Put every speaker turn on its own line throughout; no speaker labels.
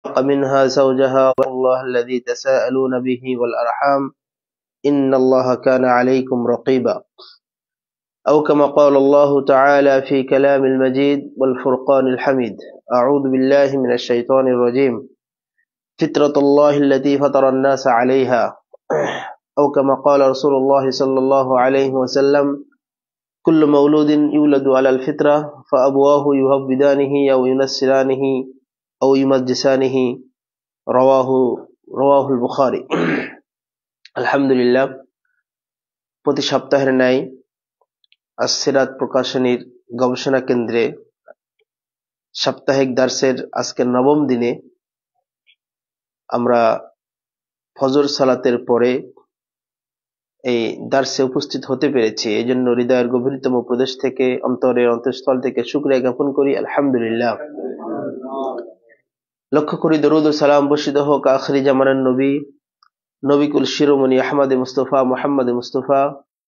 منها زوجها واتقوا الله الذي تساءلون به والأرحام إن الله كان عليكم رقيبا أو كما قال الله تعالى في كلام المجيد والفرقان الحميد أعوذ بالله من الشيطان الرجيم فطرة الله التي فطر الناس عليها أو كما قال رسول الله صلى الله عليه وسلم كل مولود يولد على الفطرة فأبواه يهودانه أو ينصرانه أو يمجسانه رواه البخاري আলহামদুলিল্লাহ প্রতি সপ্তাহের ন্যায় আস-সিরাত প্রকাশনীর গবেষণা কেন্দ্রে সাপ্তাহিক দার্সের আজকের নবম দিনে আমরা ফজর সালাতের পরে এই দার্সে উপস্থিত হতে পেরেছি। এই জন্য হৃদয়ের গভীরতম প্রদেশ থেকে অন্তরের অন্তঃস্থল থেকে শুকরিয়া জ্ঞাপন করি আলহামদুলিল্লাহ। লক্ষ্য করি দরুদ ও সালাম বর্ষিত হোক আখিরি জামানার নবী নবিকুল শিরোমণি আহমদ মুস্তফা মুহাম্মদ মুস্তফা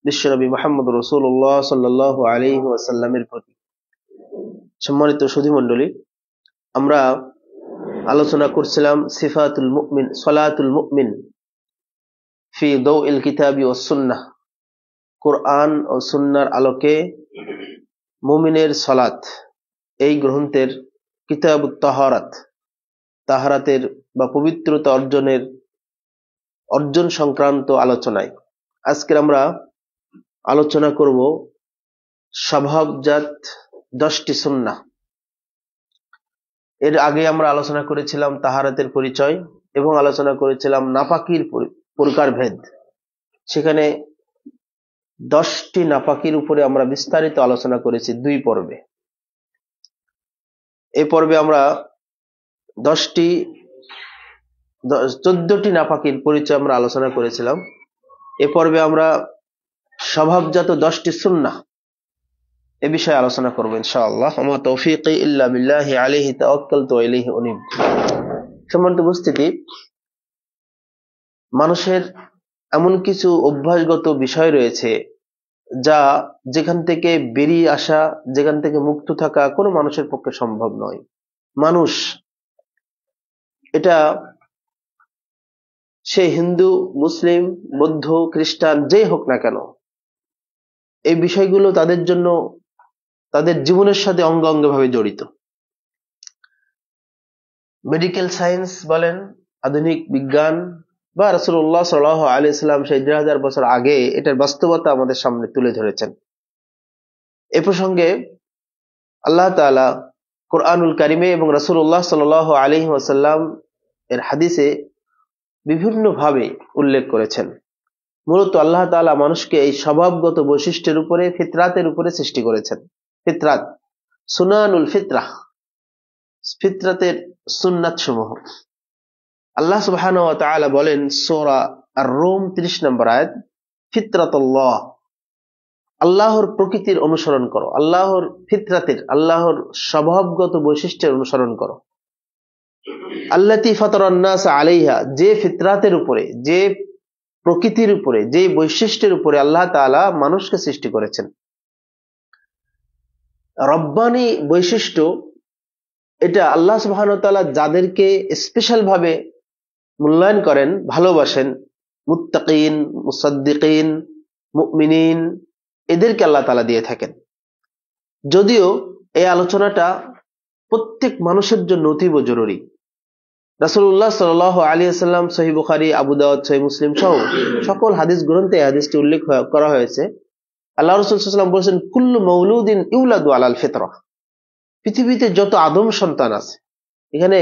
বিশ্বনবী মুহাম্মদ রাসূলুল্লাহ সাল্লাল্লাহু আলাইহি ওয়াসাল্লামের প্রতি। সম্মানিত সুধীমণ্ডলী, আমরা আলোচনা করছিলাম সিফাতুল মুমিন, সালাতুল মুমিন ফি দাউইল কিতাবি ওয়াস সুন্নাহ, কোরআন ও সুন্নাহর আলোকে মুমিনের সালাত। এই গ্রন্থের কিতাবুত তাহারাত, তাহারাতের বা পবিত্রতা অর্জন সংক্রান্ত আলোচনায় আজকের আমরা আলোচনা করব স্বভাবজাত 10টি সুন্নাহ। এর আগে আমরা আলোচনা করেছিলাম তাহারাতের পরিচয় এবং আলোচনা করেছিলাম নাপাকির প্রকারভেদ। সেখানে 10টি নাপাকির উপরে আমরা বিস্তারিত আলোচনা করেছি 2 পর্বে। এই পর্বে আমরা 14টি নাপাকির পরিচয় আমরা আলোচনা করেছিলাম। এ পর্বে আমরা স্বভাবজাত 10টি সুন্নাহ এ বিষয়ে আলোচনা করব ইনশাআল্লাহ। আমা তৌফিকি ইল্লা বিল্লাহি আলাইহি তাওয়াক্কালতু ওয়া ইলাইহি উনীব। সম্মানিত উপস্থিতি, মানুষের এমন কিছু অভ্যাসগত বিষয় রয়েছে যা যেখান থেকে বেরিয়ে আসা, যেখান থেকে মুক্ত থাকা কোনো মানুষের পক্ষে সম্ভব নয়। মানুষ এটা সে হিন্দু, মুসলিম, বৌদ্ধ, খ্রিস্টান যেই হোক না কেন, এই বিষয়গুলো তাদের জন্য তাদের জীবনের সাথে অঙ্গ অঙ্গভাবে জড়িত। মেডিকেল সায়েন্স বলেন, আধুনিক বিজ্ঞান বা রাসূলুল্লাহ সাল্লাল্লাহু আলাইহি সাল্লাম সেই 2000 বছর আগে এটার বাস্তবতা আমাদের সামনে তুলে ধরেছেন। এ প্রসঙ্গে আল্লাহ তাআলা কোরআনুল কারিমে এবং রাসূলুল্লাহ সাল্লাল্লাহু আলাইহি ওয়াসাল্লাম এর হাদিসে বিভিন্ন ভাবে উল্লেখ করেছেন। মূলত আল্লাহ তাআলা মানুষকে এই স্বভাবগত বৈশিষ্ট্যের উপরে, ফিতরাতের উপরে সৃষ্টি করেছেন। ফিতরাত, সুনানুল ফিতরাহ, ফিতরাতের সুন্নাত সমূহ। আল্লাহ সুবহানাহু ওয়া তাআলা বলেন সূরা আর-রুম 30 নম্বর আয়াত, ফিতরাতুল্লাহ, আল্লাহর প্রকৃতির অনুসরণ করো, আল্লাহর ফিতরাতের, আল্লাহর স্বভাবগত বৈশিষ্ট্যের অনুসরণ করো। আল্লাতী ফাতারান নাস আলাইহা, যে ফিতরাতের উপরে, যে প্রকৃতির উপরে, যে বৈশিষ্ট্যের উপরে আল্লাহ তাআলা মানুষকে সৃষ্টি করেছেন। রব্বানি বৈশিষ্ট্য, এটা আল্লাহ সুবহানাহু ওয়া তাআলা যাদেরকে স্পেশাল ভাবে মূল্যায়ন করেন, ভালোবাসেন, মুত্তাকিন, মুসাদ্দিকিন, মুমিনিন, এদেরকে আল্লাহ তাআলা দিয়ে থাকেন। যদিও এই আলোচনাটা প্রত্যেক মানুষের জন্য অতীব জরুরি। রাসূলুল্লাহ সাল্লাল্লাহু আলাইহি ওয়াসাল্লাম সহিহ বুখারী, আবু দাউদ, সহিহ মুসলিম সহ সকল হাদিস গ্রন্থে এই হাদিসটি উল্লেখ করা হয়েছে। আল্লাহ রাসূল সাল্লাল্লাহু আলাইহি ওয়াসাল্লাম বলেছেন কুল্লু মাউলুদিন ইউলাদু আলাল ফিতরাহ। পৃথিবীতে যত আদম সন্তান আছে, এখানে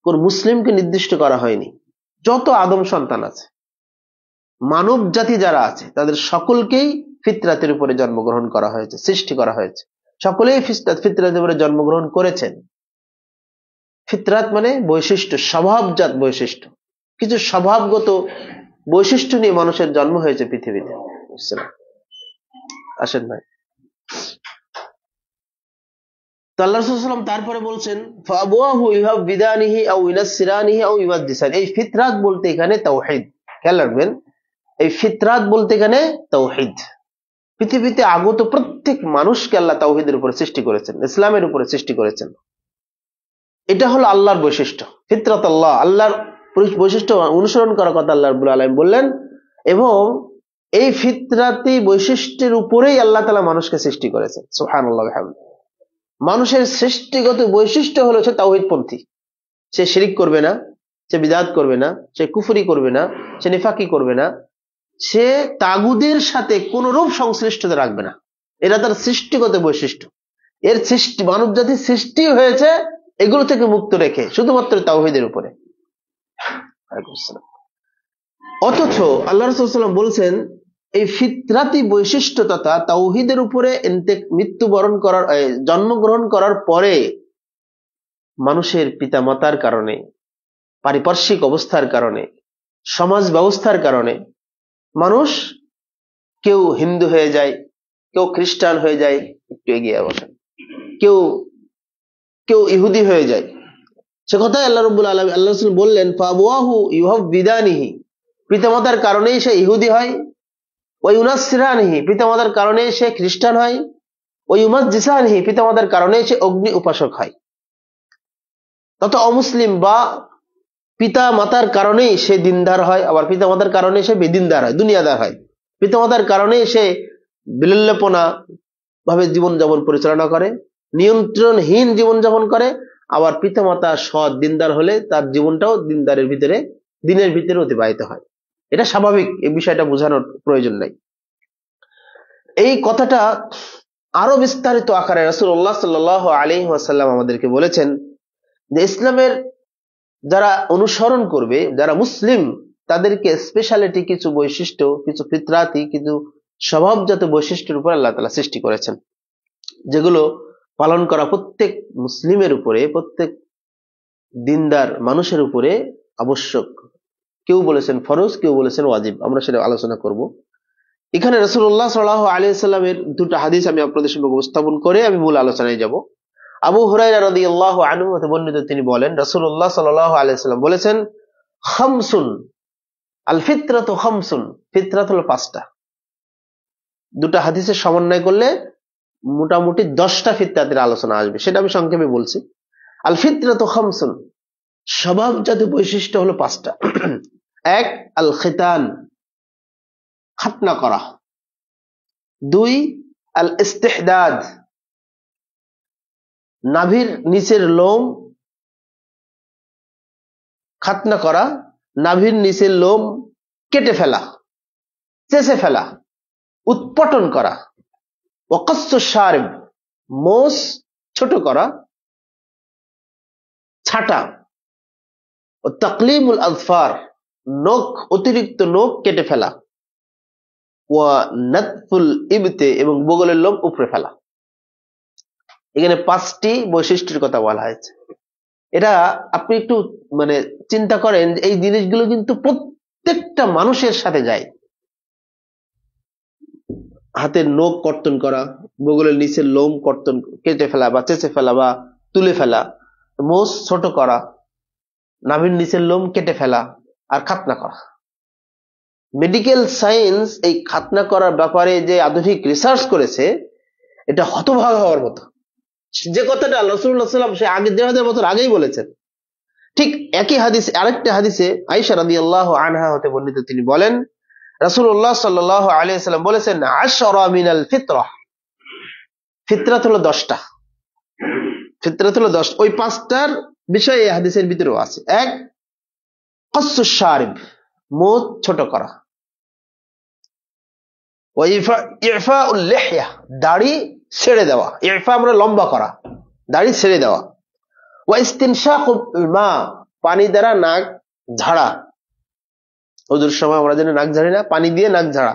কোন মুসলিমকে নির্দিষ্ট করা হয়নি, যত আদম সন্তান আছে, মানব জাতি যারা আছে, তাদের সকলকেই ফিতরাতের উপরে জন্মগ্রহণ করা হয়েছে, সৃষ্টি করা হয়েছে। সকলেই ফিতরাতের উপরে জন্মগ্রহণ করেছেন। ফিতরাত মানে বৈশিষ্ট্য, স্বভাবজাত বৈশিষ্ট্য, কিছু স্বভাবগত বৈশিষ্ট্য নিয়ে মানুষের জন্ম হয়েছে পৃথিবীতে। আসেন ভাই, তো আল্লাহ রাসূল সাল্লাল্লাহু আলাইহি ওয়াসাল্লাম তারপরে বলছেন ফাআবুহু ইউহাবিদানিহি আও ইউনাসসিরানিহি আও ইউমাজ্জিসান। এই ফিতরাত বলতে এখানে তাওহীদ, খেয়াল রাখবেন, এই ফিতরাত বলতে এখানে তাওহীদ। পৃথিবীতে আগত প্রত্যেক মানুষকে আল্লাহ তাওহীদের উপরে সৃষ্টি করেছেন, ইসলামের উপরে সৃষ্টি করেছেন। এটা হলো আল্লাহর বৈশিষ্ট্য, ফিতরাত আল্লাহ, আল্লাহর বৈশিষ্ট্য অনুসরণ করার কথা আল্লাহ রাব্বুল আলামিন বললেন। এবং এই ফিতরাতি বৈশিষ্ট্যের উপরেই আল্লাহ তাআলা মানুষকে সৃষ্টি করেছেন। সুবহানাল্লাহ ওয়া বিহামদিহি। মানুষের সৃষ্টিগত বৈশিষ্ট্য হলো সে তাওহীদপন্থী, সে শিরিক করবে না, সে বিদআত করবে না, সে কুফরি করবে না, সে নিফাকি করবে না, সে তাগুদের সাথে কোন রূপ সংশ্লিষ্টতা রাখবে না। এটা তার সৃষ্টিগত বৈশিষ্ট্য। এর সৃষ্টি, মানব জাতির সৃষ্টি হয়েছে এগুলো থেকে মুক্ত রেখে শুধুমাত্র তাওহীদের উপরে। অথচ আল্লাহ রাসূল সাল্লাল্লাহু আলাইহি ওয়াসাল্লাম বলছেন এই ফিতরাতি বৈশিষ্ট্য তথা তাওহীদের উপরে মৃত্যুবরণ করার, জন্মগ্রহণ করার পরে মানুষের পিতামাতার কারণে, পারিপার্শ্বিক অবস্থার কারণে, সমাজ ব্যবস্থার কারণে মানুষ কেউ হিন্দু হয়ে যায়, কেউ খ্রিস্টান হয়ে যায়, একটু এগিয়ে বসেন, কেউ কেউ ইহুদি হয়ে যায়। সে কথাই আল্লাহ রাব্বুল আলামিন, আল্লাহ রাসূল বললেন ফাবওয়াহু ইউহাব্বিদানিহি, পিতামাতার কারণেই সে ইহুদি হয়, ওয়া ইউনাসসিরানিহি, পিতামাতার কারণেই সে খ্রিস্টান হয়, ওয়া ইউমাজ্জিসানিহি, পিতামাতার কারণেই সে অগ্নি উপাসক হয়। তত অমুসলিম বা পিতা মাতার কারণেই সে দিনদার হয়, আবার পিতা মাতার কারণে সে বেদিনদার হয়, দুনিয়াদার হয়। পিতা মাতার কারণেই সে বিলল্পনা ভাবে জীবনযাপন পরিচালনা করে, নিয়ন্ত্রণহীন জীবনযাপন করে। আবার পিতা মাতা সৎ দিনদার হলে তার জীবনটাও দিনদারের ভিতরে, দিনের ভিতরে অতিবাহিত হয়। এটা স্বাভাবিক, এই বিষয়টা বোঝানোর প্রয়োজন নাই। এই কথাটা আরো বিস্তারিত আকারে রাসূলুল্লাহ সাল্লাল্লাহু আলাইহি ওয়াসাল্লাম আমাদেরকে বলেছেন যে ইসলামের যারা অনুসরণ করবে, যারা মুসলিম, তাদেরকে স্পেশালিটি কিছু বৈশিষ্ট্য, কিছু ফিতরাতি, কিছু স্বভাবজাত বৈশিষ্ট্যের উপর আল্লাহ তাআলা সৃষ্টি করেছেন, যেগুলো পালন করা প্রত্যেক মুসলিমের উপরে, প্রত্যেক দিনদার মানুষের উপরে আবশ্যক। কেউ বলেছেন ফরজ, কেউ বলেছেন ওয়াজিব, আমরা সেটা আলোচনা করব। এখানে রাসূলুল্লাহ সাল্লাল্লাহু আলাইহি ওয়াসাল্লামের দুটো হাদিস আমি আপনাদের সামনে উপস্থাপন করে আমি মূল আলোচনায় যাব। আবু হুরায়রা রাদিয়াল্লাহু আনহু হতে বর্ণিত, তিনি বলেন রাসূলুল্লাহ সাল্লাল্লাহু আলাইহি ওয়াসাল্লাম বলেছেন খামসুন আল ফিতরাতু খামসুন, ফিতরাত হলো পাঁচটা। দুটো হাদিসের সমন্বয় করলে মোটামুটি 10টা ফিতরাতের আলোচনা আসবে, সেটা আমি সংক্ষেপে বলছি। আল ফিতরাতু খামসুন, স্বভাবজাত বৈশিষ্ট্য হলো পাঁচটা। এক, আল খিতান, খাতনা করা। দুই, আল ইস্তিহদাদ, নাভির নিচের লোম খাতনা করা, নাভির নিচের লোম কেটে ফেলা, চেঁচে ফেলা, উৎপটন করা। ওয়াকাসসুশ শারিব, মোস ছোট করা, ছাটা। ও তাকলিমুল আযফার, নখ, অতিরিক্ত নখ কেটে ফেলা। ওয়া নাতফুল ইবতে, এবং বগলের লোম উপড়ে ফেলা। এখানে 5টি বৈশিষ্ট্যের কথা বলা হয়েছে। এটা আপনি একটু চিন্তা করেন, এই জিনিসগুলো কিন্তু প্রত্যেকটা মানুষের সাথে যায়। হাতের নখ কর্তন করা, বগলের নিচের লোম কর্তন, কেটে ফেলা বা চেঁচে ফেলা বা তুলে ফেলা, মোষ ছোট করা, নাভির নিচের লোম কেটে ফেলা, আর খাতনা করা। মেডিকেল সায়েন্স এই খাতনা করার ব্যাপারে যে আধুনিক রিসার্চ করেছে, এটা হতভাগা হওয়ার মতো। যে কথাটা রাসূলুল্লাহ সাল্লাল্লাহু আলাইহি ওয়াসাল্লাম সে আগে 1000 বছর আগেই বলেছেন, ঠিক একই হাদিসে, আরেকটা হাদিসে আয়েশা রাদিয়াল্লাহু আনহা হতে বর্ণিত, তিনি বলেন রাসূলুল্লাহ সাল্লাল্লাহু আলাইহি ওয়াসাল্লাম বলেছেন আশরা মিনাল ফিতরাহ, ফিতরাত হলো 10টা, ফিতরাত হলো 10। ওই 5টার বিষয় এই হাদিসের ভিতরেও আছে। এক, কাসসুশ শারিব, মুখ ছোট করা। ওয়া ইফাউল লিহয়া, দাড়ি ছেড়ে দেওয়া। ইফা মানে লম্বা করা, দাড়ি ছেড়ে দেওয়া। ওয়া ইস্তিনশাকুল মা, পানি দ্বারা নাক ঝাড়া। ওযুর সময় আমরা যেন নাক ঝাড়ি না, পানি দিয়ে নাক ঝাড়া।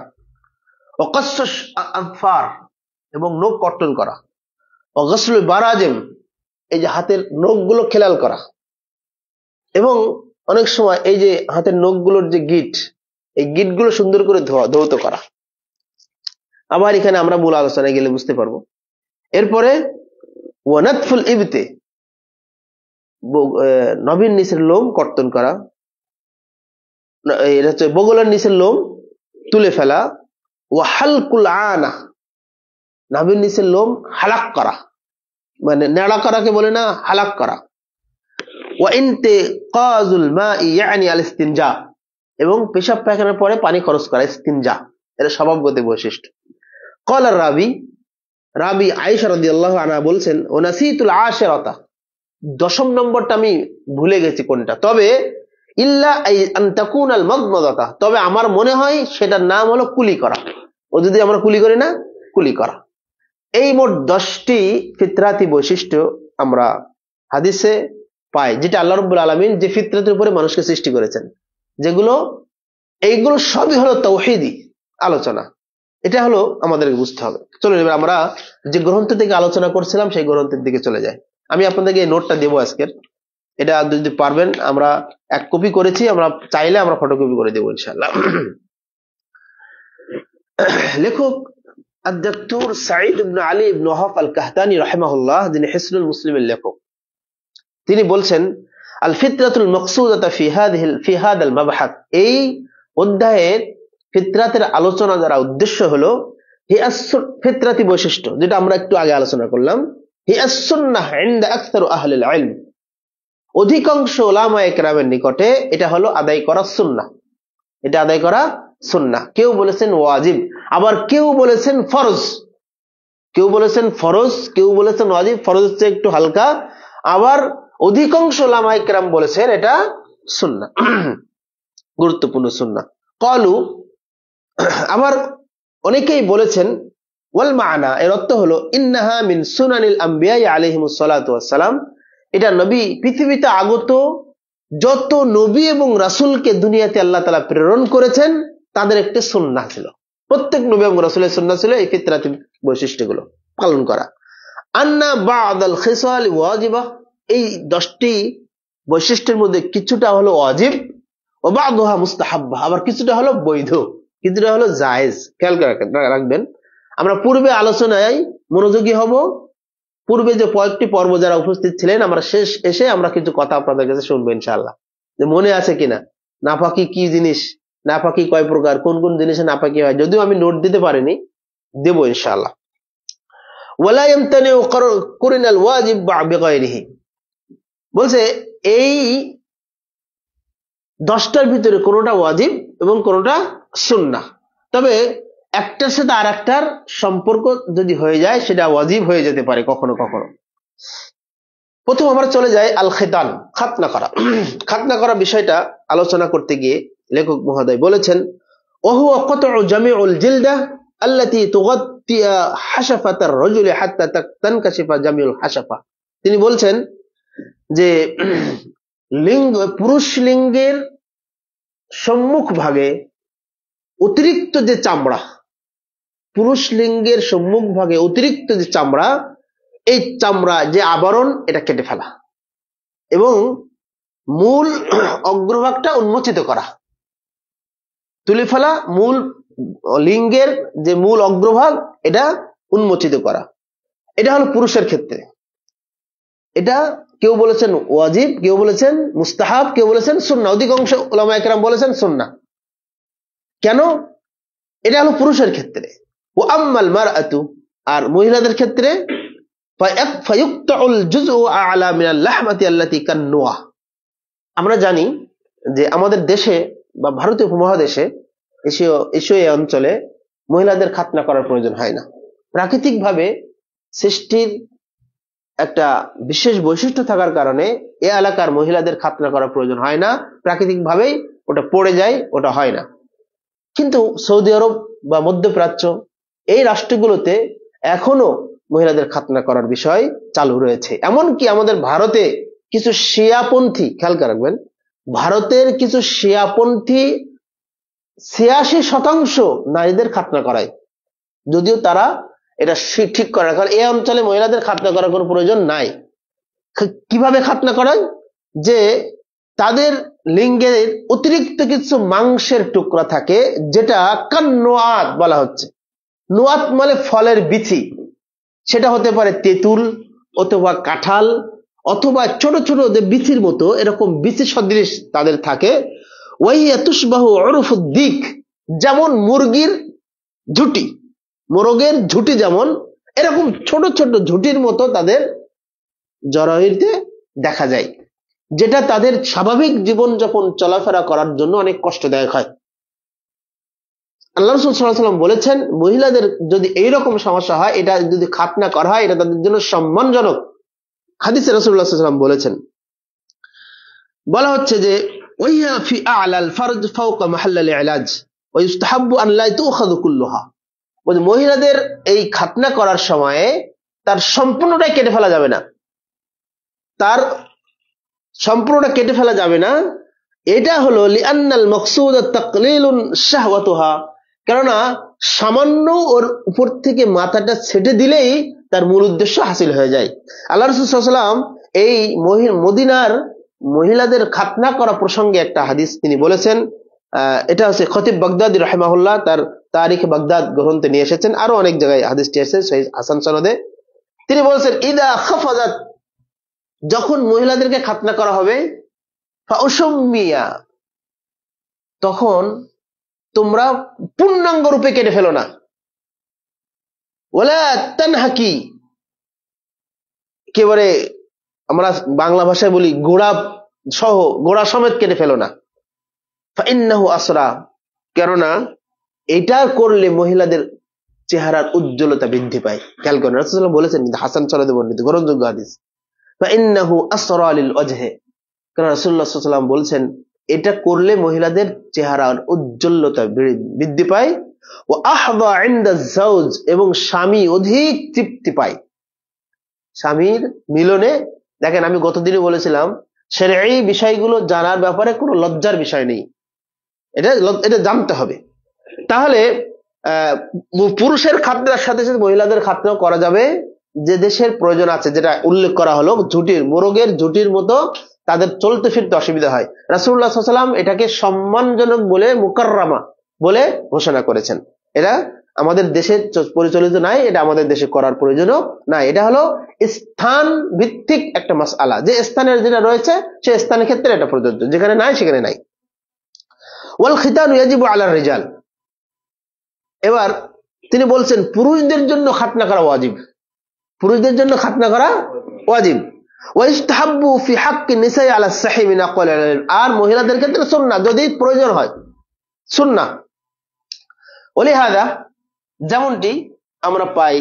ওয়া কাসসুশ আযফার, এবং নখ কর্তন করা। ওয়া গাসলুল বারাজিম, এই যে হাতের নখগুলো খেলাল করা। এবং অনেক সময় এই যে হাতের নখগুলোর যে গিট, এই গিটগুলো সুন্দর করে ধৌত করা। আবার এখানে আমরা মূল আলোচনায় গেলে বুঝতে পারবো। এরপরে ওয়া নাতফুল ইবতে, নভির নিচের লোম কর্তন করা, এটা হচ্ছে বগলের নিচের লোম তুলে ফেলা। ওয়া হালকুল আনা, নাভির নিচের লোম হালাক করা, নেড়া করাকে বলে না, হালাক করা। ওয়া ইনতিকাজুল মাই ইয়ানি আল ইস্তিনজা, এবং পেশাব পায়খানার পরে পানি খরচ করা, ইস্তিনজা, এটা স্বভাবগত বৈশিষ্ট্য। ক্বালা রাবি আয়েশা রাদিয়াল্লাহু আনহা বলছেন, ও নাসিতুল আশিরাতা, 10 নম্বরটা আমি ভুলে গেছি কোনটা, তবে ইল্লা আন তাকুনাল মাদমাদাতা, তবে আমার মনে হয় সেটার নাম হলো কুলি করা। ও যদি আমরা কুলি করি না, কুলি করা। এই মোট 10টি ফিতরাতি বৈশিষ্ট্য আমরা হাদিসে পাই, যেটা আল্লাহ রাব্বুল আলামিন যে ফিতরাতের উপরে মানুষকে সৃষ্টি করেছেন, যেগুলো এইগুলো সবই হলো তাওহীদি আলোচনা। এটা হলো আমাদেরকে বুঝতে হবে। চলুন এবার আমরা যে গ্রন্থ থেকে আলোচনা করছিলাম সেই গ্রন্থের দিকে চলে যাই। আমি আপনাদেরকে এই নোটটা দেবো আজকের, এটা যদি পারবেন, আমরা এক কপি করেছি, আমরা চাইলে আমরা ফটোকপি করে দেবো ইনশাআল্লাহ। লেখক আদ-ডক্টর সাঈদ ইবনে আলী ইবনে ওয়াহাব আল-কাহতানী রাহিমাহুল্লাহ, যিনি হিসনুল মুসলিমের লেখক, তিনি বলছেন, আল ফিতরাতুল মাকসুদাতা ফি হাদাল মাবহাত, এই অধ্যায়ের ফিতরাতের আলোচনা দ্বারা উদ্দেশ্য হলো ফিতরাতি বৈশিষ্ট্য, যেটা আমরা একটু আগে আলোচনা করলাম, হিয়াস সুন্নাহ ইনদা আকসারু আহলিল ইলম, অধিকাংশ উলামায়ে কেরামের নিকটে এটা হলো আদায় করা সুন্নাহ, এটা আদায় করা সুন্নাহ। কেউ বলেছেন ওয়াজিব, আবার কেউ বলেছেন ফরজ, কেউ বলেছেন ফরজ, কেউ বলেছেন ওয়াজিব। ফরজ হচ্ছে একটু হালকা, আবার অধিকাংশ উলামায়ে কেরাম বলেছেন এটা সুন্নাহ, গুরুত্বপূর্ণ সুন্নাহ। ক্বালু, আবার অনেকেই বলেছেন ওয়াল মা'না, এর অর্থ হলো ইন্নাহা মিন সুনানিল আম্বিয়া আলাইহিমুস সালাতু ওয়াস সালাম, এটা নবী পৃথিবীতে আগত যত নবী এবং রাসূলকে দুনিয়াতে আল্লাহ তাআলা প্রেরণ করেছেন তাদের একটা সুন্নাহ ছিল। প্রত্যেক নবী এবং রাসূলের সুন্নাহ ছিল এই ফিতরাতি বৈশিষ্ট্যগুলো পালন করা। আন্না বা'দাল খিসাল ওয়াজিবা, এই 10টি বৈশিষ্ট্যের মধ্যে কিছুটা হলো ওয়াজিব, ও বা'দুহা মুস্তাহাব্বা, আবার কিছুটা হলো বৈধ, কিছুটা হলো জায়েজ। খেয়াল রাখবেন, আমরা পূর্বে আলোচনায় মনোযোগী হব। পূর্বে যে কয়েকটি পর্ব যারা উপস্থিত ছিলেন, আমরা শেষ এসে আমরা কিছু কথা আপনাদের কাছে শুনবো ইনশাআল্লাহ, যে মনে আছে কিনা, নাপাকি কি জিনিস, নাপাকি কয় প্রকার, কোন কোন জিনিসে নাপাকি হয়, যদিও আমি নোট দিতে পারিনি, দেব ইনশাআল্লাহ। ওয়ালা ইয়ামতানিউ কুরিনাল ওয়াজিব বিগাইরিহি, বলছে এই 10টার ভিতরে কোনটা ওয়াজিব এবং কোনটা সুন্নাহ, তবে একটার সাথে আর একটার সম্পর্ক যদি হয়ে যায় সেটা ওয়াজিব হয়ে যেতে পারে কখনো কখনো। প্রথম আমরা চলে যাই আল খিতান, খাতনা করা। খাতনা করা বিষয়টা আলোচনা করতে গিয়ে লেখক মহোদয় বলেছেন, ওহুয়া কতউ জামিউল জিলদা আল্লাতী তুগাত্তি হাশাফাতার রাজুলি হাত্তা তানকাশিফা জামিউল হাশাফা। তিনি বলছেন যে লিঙ্গ, পুরুষ লিঙ্গের সম্মুখ ভাগে অতিরিক্ত যে চামড়া, পুরুষ লিঙ্গের সম্মুখ ভাগে অতিরিক্ত যে চামড়া, এই চামড়া যে আবরণ, এটা কেটে ফেলা এবং মূল অগ্রভাগটা উন্মোচিত করা, তুলে ফেলা, মূল লিঙ্গের যে মূল অগ্রভাগ এটা উন্মোচিত করা, এটা হলো পুরুষের ক্ষেত্রে। এটা কেউ বলেছেন ওয়াজিব, কেউ বলেছেন মুস্তাহাব, কেউ বলেছেন সুন্নাহ, অধিকাংশ উলামায়ে কেরাম বলেছেন সুন্নাহ। কেন? এটা হলো পুরুষের ক্ষেত্রে। ও আম্মাল মারআতু, আর মহিলাদের ক্ষেত্রে ফায়ুকতাউল জুজউ আ'লা মিনাল লাহমাতি আল্লাতী কান্নুয়া। আমরা জানি যে আমাদের দেশে বা ভারতীয় উপমহাদেশে, এশীয় অঞ্চলে মহিলাদের খাতনা করার প্রয়োজন হয় না। প্রাকৃতিকভাবে সৃষ্টির একটা বিশেষ বৈশিষ্ট্য থাকার কারণে এ এলাকার মহিলাদের খাতনা করার প্রয়োজন হয় না, প্রাকৃতিকভাবেই ওটা পড়ে যায়, ওটা হয় না। কিন্তু সৌদি আরব বা মধ্যপ্রাচ্য এই রাষ্ট্রগুলোতে এখনো মহিলাদের খাতনা করার বিষয় চালু রয়েছে। এমনকি আমাদের ভারতে কিছু শিয়াপন্থী, খেয়াল রাখবেন, ভারতের কিছু শিয়াপন্থী 86% নারীদের খাতনা করায়, যদিও তারা এটা ঠিক করার কারণ এই অঞ্চলে মহিলাদের খাতনা করার কোনো প্রয়োজন নাই। কিভাবে খাতনা করায়? যে তাদের লিঙ্গের অতিরিক্ত কিছু মাংসের টুকরা থাকে, যেটা কান্নুয়াত বলা হচ্ছে। নুয়াত মানে ফলের বিচি, সেটা হতে পারে তেঁতুল অথবা কাঁঠাল অথবা ছোট ছোট যে বিচির মতো এরকম বিচি সদৃশ তাদের থাকে। ওয়াহিয়া তুশবাহু উরুফুদ্দিক, যেমন মুরগির ঝুটি, মোরগের ঝুটি যেমন, এরকম ছোট ছোট ঝুটির মতো তাদের জরায়ুতে দেখা যায়। যেটা তাদের স্বাভাবিক জীবনযাপন চলাফেরা করার জন্য অনেক কষ্টদায়ক হয়। আল্লাহ রাসূল সাল্লাল্লাহু আলাইহি ওয়াসাল্লাম বলেছেন, মহিলাদের যদি এইরকম সমস্যা হয়, এটা যদি খাতনা করা হয়, এটা তাদের জন্য সম্মানজনক। হাদিসে রাসূলুল্লাহ সাল্লাল্লাহু আলাইহি ওয়াসাল্লাম বলেছেন, বলা হচ্ছে যে ওয়াহিয়া ফি আ'লাল ফারজ ফাওকা মাহাল্লাল ইলাজ ওয়া ইউস্তাহাব্বু আন লা তুখাযু কুল্লুহা। বলে মহিলাদের এই খাতনা করার সময়ে তার সম্পূর্ণটাই কেটে ফেলা যাবে না, তার সম্পূর্ণটা কেটে ফেলা যাবে না। এটা হলো লিআন্নাল মাকসুদ তাকলিলুন শাহওয়াতুহা, কেননা সামান্য ওর উপর থেকে মাথাটা ছেটে দিলেই তার মূল উদ্দেশ্য হাসিল হয়ে যায়। আল্লাহ রাসূল সাল্লাল্লাহু আলাইহি ওয়াসাল্লাম এই মদিনার মহিলাদের খাতনা করা প্রসঙ্গে একটা হাদিস তিনি বলেছেন। এটা হচ্ছে খতিব বাগদাদি রাহিমাহুল্লাহ তার তারিখে বাগদাদ গ্রন্থে নিয়ে এসেছেন, আরো অনেক জায়গায় হাদিসটি এসেছে সহিহ হাসান সনদে। তিনি বলেছেন, ইদা খাফাজাত, যখন মহিলাদেরকে খাতনা করা হবে, ফাউসুমিয়া, তখন তোমরা পূর্ণাঙ্গ রূপে কেটে ফেলো না। ওয়ালা তানহাকি, একেবারে আমরা বাংলা ভাষায় বলি গোড়া সহ, গোড়া সমেত কেটে ফেলো না। ফাইন্নাহু আসরা, কেননা এটা করলে মহিলাদের চেহারার উজ্জ্বলতা বৃদ্ধি পায়। খেয়াল করেন, রাসূলুল্লাহ সাল্লাল্লাহু আলাইহি ওয়াসাল্লাম বলেছেন, হাসান সনদে বর্ণিত গ্রহণযোগ্য হাদিস, ফাইন্নাহু আসরা লিল ওয়াজহি, কারণ রাসূলুল্লাহ সাল্লাল্লাহু আলাইহি ওয়াসাল্লাম বলেছেন এটা করলে মহিলাদের চেহারার উজ্জ্বলতা বৃদ্ধি পায়। ওয়া আহদা ইনদা যাওজ, এবং স্বামী অধিক তৃপ্তি পায় স্বামীর মিলনে। দেখেন, আমি গতদিনই বলেছিলাম শরঈ বিষয়গুলো জানার ব্যাপারে কোনো লজ্জার বিষয় নেই, এটা জানতে হবে। তাহলে পুরুষের খাতনার সাথে সাথে মহিলাদের খাতনাও করা যাবে, যে দেশের প্রয়োজন আছে, যেটা উল্লেখ করা হলো ঝুটির মোরগের ঝুটির মতো তাদের চলতে ফিরতে অসুবিধা হয়। রাসূলুল্লাহ সাল্লাল্লাহু আলাইহি ওয়াসাল্লাম এটাকে সম্মানজনক বলে মুকাররামা বলে ঘোষণা করেছেন। এটা আমাদের দেশে পরিচালিত নাই, এটা আমাদের দেশে করার প্রয়োজনও নাই। এটা হলো স্থান ভিত্তিক একটা মাসআলা, যে স্থানের যেটা রয়েছে সে স্থানের ক্ষেত্রে এটা প্রযোজ্য, যেখানে নাই সেখানে নাই। ওয়াল খিতানু ইয়াজিবু আলার রিজাল, এবার তিনি বলছেন পুরুষদের জন্য খাতনা করা ওয়াজিব, পুরুষদের জন্য খাতনা করা ওয়াজিব। ওয়া ইস্তাহাব্বু ফি হাক্কি নিসাই আলা সাহি মিন আকাল, আর মহিলাদের ক্ষেত্রে সুন্নাহ যদি প্রয়োজন হয়, সুন্নাহ। ওলিহাদা, যেমনটি আমরা পাই,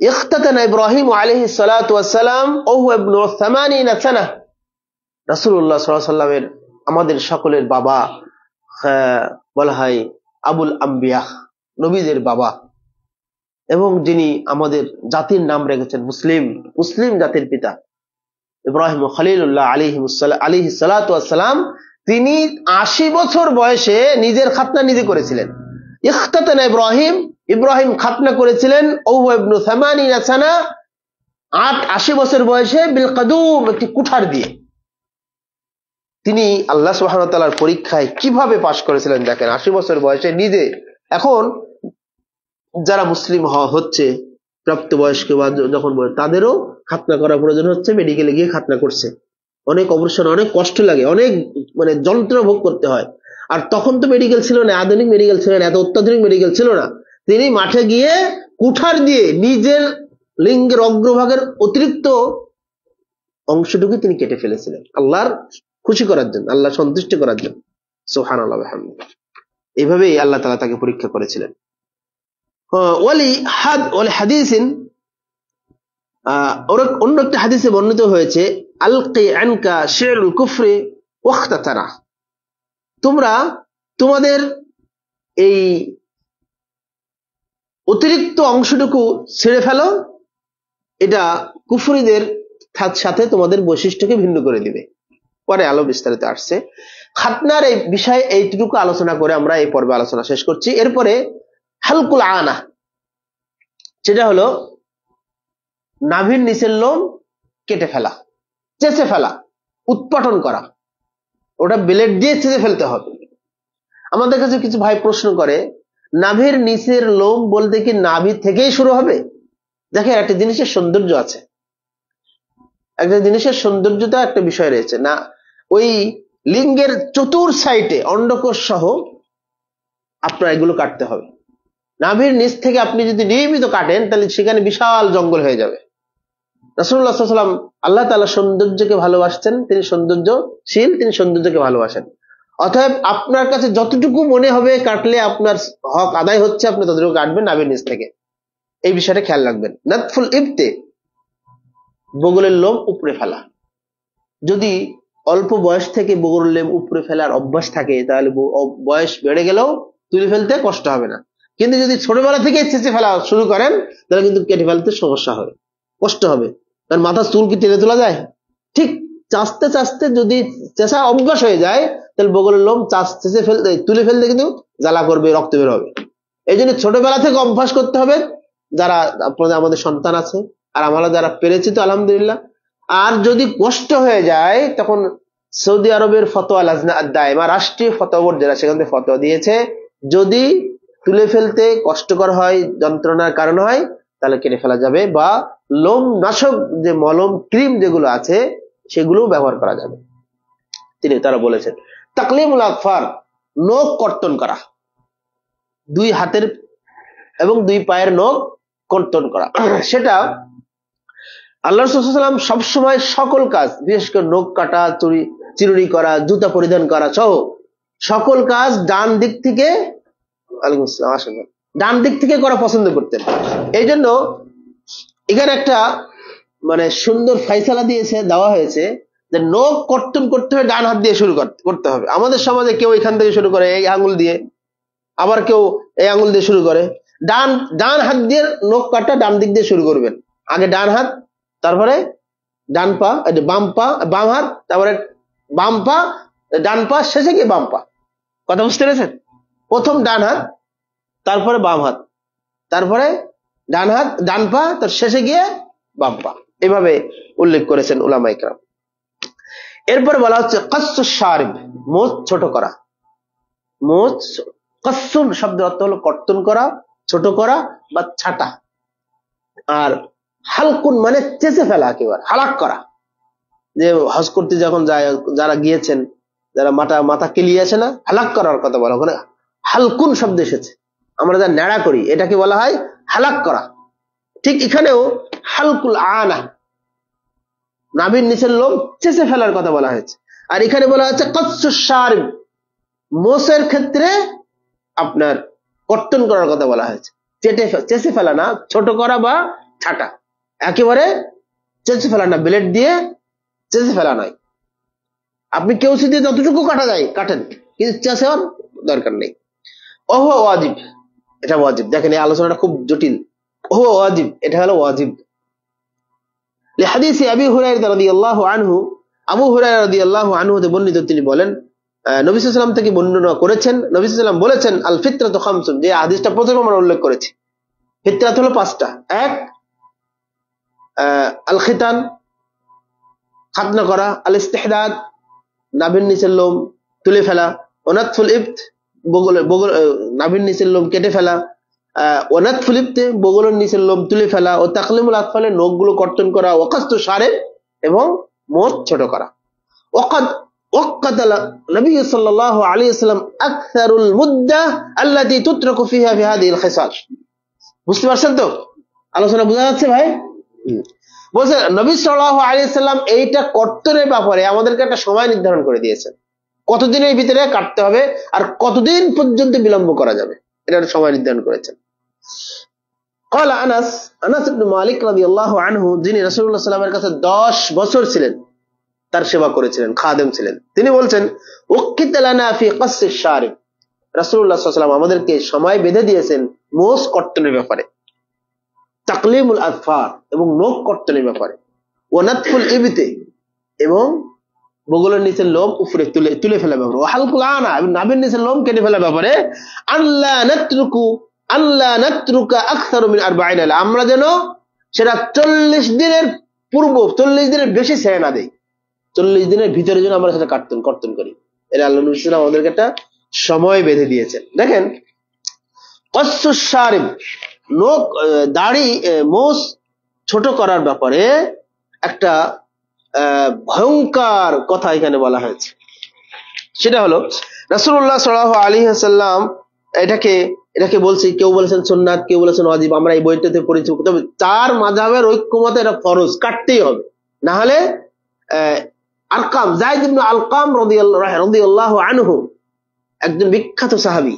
ইখতাতানা ইব্রাহিম আলাইহিস সালাতু ওয়াস সালাম ওয়া হুয়া ইবনু 80 সানা, রাসূলুল্লাহ সাল্লাল্লাহু আলাইহি ওয়াসাল্লামের, আমাদের সকলের বাবা, বলা হয় আবুল আম্বিয়া, নবীদের বাবা, এবং যিনি আমাদের জাতির নাম রেখেছেন মুসলিম, মুসলিম জাতির পিতা ইব্রাহিম খলিলুল্লাহ আলাইহিস সালাতু ওয়াস সালাম, তিনি 80 বছর বয়সে নিজের খাতনা নিজে করেছিলেন। ইখতাতানা ইব্রাহিম, ইব্রাহিম খাতনা করেছিলেন ওয়া হুয়া ইবনু 80 সানা, 80 বছর বয়সে, বিল কাদুম, একটি কুঠার দিয়ে। তিনি আল্লাহ সুবহানাহু ওয়া তাআলার পরীক্ষায় কিভাবে পাশ করেছিলেন দেখেন, 80 বছর বয়সে নিজে। এখন যারা মুসলিম হচ্ছে প্রাপ্তবয়স্ক বা যখন তাদেরও খাতনা করা প্রয়োজন হচ্ছে, মেডিকেলে গিয়ে খাতনা করছে, অনেক অপারেশন, অনেক কষ্ট লাগে, অনেক যন্ত্রণা ভোগ করতে হয়। আর তখন তো মেডিকেল ছিল না, আধুনিক মেডিকেল ছিল না, এত অত্যাধুনিক মেডিকেল ছিল না। তিনি মাঠে গিয়ে কুঠার দিয়ে নিজের লিঙ্গের অগ্রভাগের অতিরিক্ত অংশটুকু তিনি কেটে ফেলেছিলেন, আল্লাহর খুশি করার জন্য, আল্লাহ সন্তুষ্ট করার জন্য। সুবহানাল্লাহ ওয়া বিহামদিহি। এইভাবেই আল্লাহ তাআলা তাকে পরীক্ষা করেছিলেন। অন্য একটা হাদিসে বর্ণিত হয়েছে, আলকি আনকা শিরুল কুফরি ওয়াখতাতারা, তোমরা তোমাদের এই অতিরিক্ত অংশটুকু ছেড়ে ফেলো, এটা কুফরিদের সাথে তোমাদের বৈশিষ্ট্যকে ভিন্ন করে দিবে। পরে আলো বিস্তারিত আসছে। খাতনার এই বিষয়ে এইটুকু আলোচনা করে আমরা এই পর্বে আলোচনা শেষ করছি। এরপরে হালকুল আনা, সেটা হলো নাভির নিচের লোম কেটে ফেলা, চেঁচে ফেলা, উৎপাটন করা, ওটা ব্লেড দিয়ে চেঁচে ফেলতে হবে। আমাদের কাছে কিছু ভাই প্রশ্ন করে, নাভির নিচের লোম বলতে কি নাভি থেকেই শুরু হবে? দেখেন, একটা জিনিসের সৌন্দর্য আছে, একটা জিনিসের সৌন্দর্যতা একটা বিষয় রয়েছে না। ওই লিঙ্গের চতুর সাইডে অন্ডকোষ সহ আপনার এগুলো কাটতে হবে। নাভির নিচ থেকে আপনি যদি নিয়মিত কাটেন তাহলে সেখানে বিশাল জঙ্গল হয়ে যাবে, রাসূলুল্লাহ সাল্লাল্লাহু আলাইহি ওয়াসাল্লাম আল্লাহ তাআলা সৌন্দর্যকে ভালোবাসতেন, তিনি সৌন্দর্যশীল, তিনি সৌন্দর্যকে ভালোবাসেন। অতএব আপনার কাছে যতটুকু মনে হবে কাটলে আপনার হক আদায় হচ্ছে, আপনি ততটুকু কাটবেন নাভির নিচ থেকে। এই বিষয়টা খেয়াল রাখবেন। নাতফুল ইবতে, বগলের লোম উপড়ে ফেলা। যদি অল্প বয়স থেকে বগলের লোম উপড়ে ফেলার অভ্যাস থাকে তাহলে বয়স বেড়ে গেলেও তুলে ফেলতে কষ্ট হবে না। কিন্তু যদি ছোটবেলা থেকে চেঁচে ফেলা শুরু করেন তাহলে কিন্তু কেটে ফেলতে সমস্যা হবে, কষ্ট হবে। কারণ মাথার চুল কি টেনে তোলা যায়? ঠিক চাচতে চাচতে যদি চেঁচা অভ্যাস হয়ে যায় তাহলে বগলের লোম চেঁচে ফেলতে তুলে ফেলতে কিন্তু জ্বালা করবে, রক্ত বের হবে। এই জন্য ছোটবেলা থেকে অভ্যাস করতে হবে। যারা আপনাদের আমাদের সন্তান আছে আর আমরা যারা পেরেছি তো আলহামদুলিল্লাহ। আর যদি কষ্ট হয়ে যায় তখন সৌদি আরবের ফতোয়া লাজনা আদ-দায়মা, রাষ্ট্রীয় ফতোয়া বোর্ড যারা, সেখান থেকে ফতোয়া দিয়েছে যদি তুলে ফেলতে কষ্টকর হয়, যন্ত্রণার কারণ হয়, তাহলে কেটে ফেলা যাবে, বা লোম নাশক যে মলম ক্রিম যেগুলো আছে সেগুলো ব্যবহার করা যাবে। তারা বলেছেন তাকলিমুল আতফার, নখ কর্তন করা, দুই হাতের এবং দুই পায়ের নখ কর্তন করা। সেটা আল্লাহ রাসূল সাল্লাল্লাহু আলাইহি ওয়াসাল্লাম সবসময় সকল কাজ, বিশেষ করে নখ কাটা, চিরুনি করা, জুতা পরিধান করা সহ সকল কাজ ডান দিক থেকে, ওয়ালাইকুম আসসালাম, আসেন, ডান দিক থেকে করা পছন্দ করতেন। এই জন্য এখানে একটা মানে সুন্দর ফাইসালা দেওয়া হয়েছে যে নখ কর্তন করতে হবে ডান হাত দিয়ে শুরু করতে হবে। আমাদের সমাজে কেউ এখান থেকে শুরু করে এই আঙ্গুল দিয়ে, আবার কেউ এই আঙ্গুল দিয়ে শুরু করে। ডান হাত দিয়ে নখ কাটা ডান দিক দিয়ে শুরু করবেন। আগে ডান হাত, তারপরে ডান পা, বাম হাত, তারপরে বাম পা, ডান পা, শেষে গিয়ে বাম পা। কথা বুঝতে পেরেছেন? প্রথম ডান হাত, তারপরে বাম হাত, তারপরে ডান হাত, ডান পা, তার শেষে গিয়ে বাম পা। এভাবে উল্লেখ করেছেন উলামায়ে কেরাম। এরপর বলা হচ্ছে কাসসুশ শারিব, মোচ ছোট করা। মোচ, কাসসুন শব্দের অর্থ হলো কর্তন করা, ছোট করা বা ছাটা। আর হালকুন মানে চেঁচে ফেলা, একেবারে হালাক করা। যে হজ করতে যখন যায়, যারা গিয়েছেন, যারা মাথা কেলিয়ে আছে না, হালাক করার কথা বলা, ওখানে হালকুন শব্দ এসেছে। আমরা যা ন্যাড়া করি এটাকে বলা হয় হালাক করা। ঠিক এখানেও হালকুল আনা, নাভির নিচের লোম চেঁচে ফেলার কথা বলা হয়েছে। আর এখানে বলা হচ্ছে কাসসুশ শারিব, মোচের ক্ষেত্রে আপনার কর্তন করার কথা বলা হয়েছে। চেঁচে ফেলা না, ছোট করা বা ছাটা, একেবারে চেঁচে ফেলা না, ব্লেড দিয়ে চেঁচে ফেলা নয়। আপনি কেউসি দিয়ে যতটুকু কাটা যায় কাটেন, কিন্তু চেঁচার দরকার নেই। ওহ ওয়াজিব, এটা ওয়াজিব। দেখেন এই আলোচনাটা খুব জটিল। ওহ ওয়াজিব, এটা হলো ওয়াজিব। লিহাদিসি আবি হুরায়রা রাদিয়াল্লাহু আনহু, আবু হুরায়রা রাদিয়াল্লাহু আনহু তে বর্ণিত, তিনি বলেন নবী সাল্লাল্লাহু আলাইহি ওয়াসাল্লাম থেকে বর্ণনা করেছেন, নবী সাল্লাল্লাহু আলাইহি ওয়াসাল্লাম বলেছেন আল ফিতরাতু খামসুন, যে হাদিসটা প্রথমে আমরা উল্লেখ করেছি। ফিতরাত হলো পাঁচটা। এক, আল খিতান, খাতনা করা, আল ইস্তিহদাদ, নাভির নিচের লোম তুলে ফেলা, ওনাতফুল ইবত, নাভির নিচের লোম কেটে ফেলা, ওনাতফুল ইবতে, বগলের নিচের লোম তুলে ফেলা, ও তাকলিমুল আতফালে, নখগুলো কর্তন করা, ওয়াকাসতু শারিব, এবং মোচ ছোট করা। ওয়াকাদ ওয়াক্কাতালা নবী সাল্লাল্লাহু আলাইহি ওয়াসাল্লাম আকসারুল মুদ্দা আল্লাতী তুতরাকু ফিহা ফি হাযিহিল খিসাল। বুঝতে পারছেন তো? আলোচনা বোঝা যাচ্ছে ভাই? বলছেন নবী সাল্লাল্লাহু আলাইহি ওয়াসাল্লাম এইটা কর্তনের ব্যাপারে আমাদেরকে একটা সময় নির্ধারণ করে দিয়েছেন, কতদিনের ভিতরে কাটতে হবে আর কতদিন পর্যন্ত বিলম্ব করা যাবে, এটা একটা সময় নির্ধারণ করেছেন। قال আনাস ইবনে মালিক রাদিয়াল্লাহু আনহু, যিনি রাসূলুল্লাহ সাল্লাল্লাহু আলাইহি ওয়াসাল্লামের কাছে 10 বছর ছিলেন, তার সেবা করেছিলেন, খাদেম ছিলেন, তিনি বলছেন ওয়াক্কিত লানা ফি কাসসিশ শারিব, রাসূলুল্লাহ সাল্লাল্লাহু আলাইহি ওয়াসাল্লাম আমাদেরকে সময় বেঁধে দিয়েছেন মোচ কর্তনের ব্যাপারে, তাকলিমুল আতফার এবং নখ কর্তনের ব্যাপারে, ওয়ানাতফুল ইবতে এবং বগলের নিচের লোম উপরে তুলে ফেলা ব্যাপারে, ও হালকুল আনা এবং নাভির নিচের লোম কেটে ফেলা ব্যাপারে, আল্লাহ নাতরুকা আকসারু মিন 40 লাইলা, আমরা যেন সেটা 40 দিনের পূর্ব, 40 দিনের বেশি ছেড়ে না দেই, 40 দিনের ভিতরে যেন আমরা সেটা কর্তন করি। এটা আল্লাহ নবী সাল্লাল্লাহু আলাইহি ওয়াসাল্লাম আমাদেরকে একটা সময় বেঁধে দিয়েছেন। দেখেন কাসসুশ শারিব, নখ, দাড়ি, মোচ ছোট করার ব্যাপারে একটা ভয়ঙ্কর কথা এখানে বলা হয়েছে। সেটা হলো রাসূলুল্লাহ সাল্লাল্লাহু আলাইহি ওয়াসাল্লাম এটাকে এটাকে বলছি, কেউ বলেছেন সুন্নাত, কেউ বলেছেন ওয়াজিব, আমরা এই বইটাতে পড়েছি। তবে চার মাযহাবের ঐক্যমতে এটা ফরজ, কাটতেই হবে, না হলে আরকাম, যায়েদ ইবনে আরকাম রাদিয়াল্লাহু আনহু একজন বিখ্যাত সাহাবী,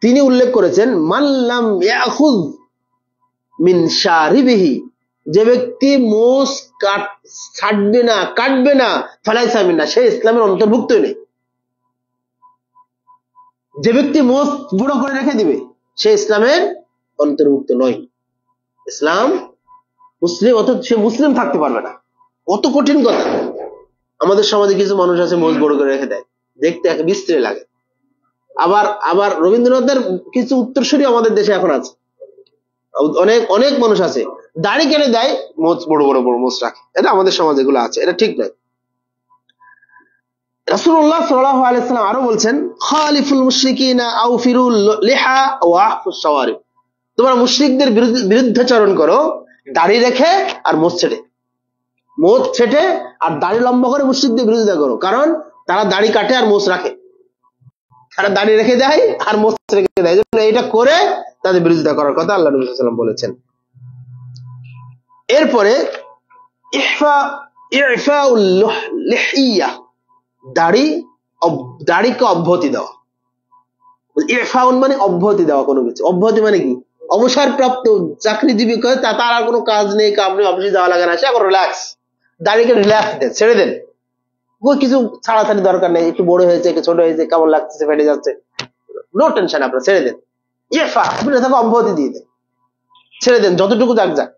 তিনি উল্লেখ করেছেন মান লাম ইয়াখুয মিন শারিবিহি, যে ব্যক্তি মোষ ছাড়বে না, কাটবে না, ফালাইসা মিন্না, সে ইসলামের অন্তর্ভুক্ত নেই। যে ব্যক্তি মোষ বুড়ো করে রেখে দিবে সে ইসলামের অন্তর্ভুক্ত নয়। ইসলাম মুসলিম, অথচ সে মুসলিম থাকতে পারবে না। কত কঠিন কথা। আমাদের সমাজে কিছু মানুষ আছে মোষ বড় করে রেখে দেয়, দেখতে একে বিশ্রী লাগে। আবার রবীন্দ্রনাথের কিছু উত্তরসূরি আমাদের দেশে এখন আছে, অনেক অনেক মানুষ আছে দাড়ি কেটে দেয়, মোষ বড় বড় মোষ রাখে। এটা আমাদের সমাজে এগুলো আছে, এটা ঠিক নয়। রাসূলুল্লাহ সাল্লাল্লাহু আলাইহি ওয়াসাল্লাম আরো বলছেন খালিফুল মুশরিকিনা আউফিরুল লিহা ওয়া আহফুস শাওয়ারিব, তোমরা মুশরিকদের বিরুদ্ধাচরণ করো দাড়ি রেখে আর মোষ ছেটে আর দাড়ি লম্বা করে মুশরিকদের বিরোধিতা করো, কারণ তারা দাড়ি কাটে আর মোষ রাখে, তারা দাড়ি রেখে দেয় আর মোষ রেখে দেয়। এটা করে তাদের বিরোধিতা করার কথা আল্লাহ নবী সাল্লাল্লাহু আলাইহি ওয়াসাল্লাম বলেছেন। এরপরে ইফাউল লিহিয়া, দাড়িকে অব্যাহতি দেওয়া। ইফাউন মানে অব্যাহতি দেওয়া কোনো কিছু। অব্যাহতি মানে কি? অবসরপ্রাপ্ত চাকরিজীবী তার আর কোনো কাজ নেই, আপনি অফিসে যাওয়া লাগে না, সে এখন রিল্যাক্স, দাড়িকে রিল্যাক্স দেন, ছেড়ে দেন, কিছু ছাড়াছাড়ি দরকার নেই, একটু বড় হয়েছে, একটু ছোট হয়েছে, কেমন লাগছে, ফেটে যাচ্ছে, নো টেনশন, আপনার ছেড়ে দেন। ইফা, আপনি তাকে অব্যাহতি দিয়ে দেন, ছেড়ে দেন, যতটুকু যাক।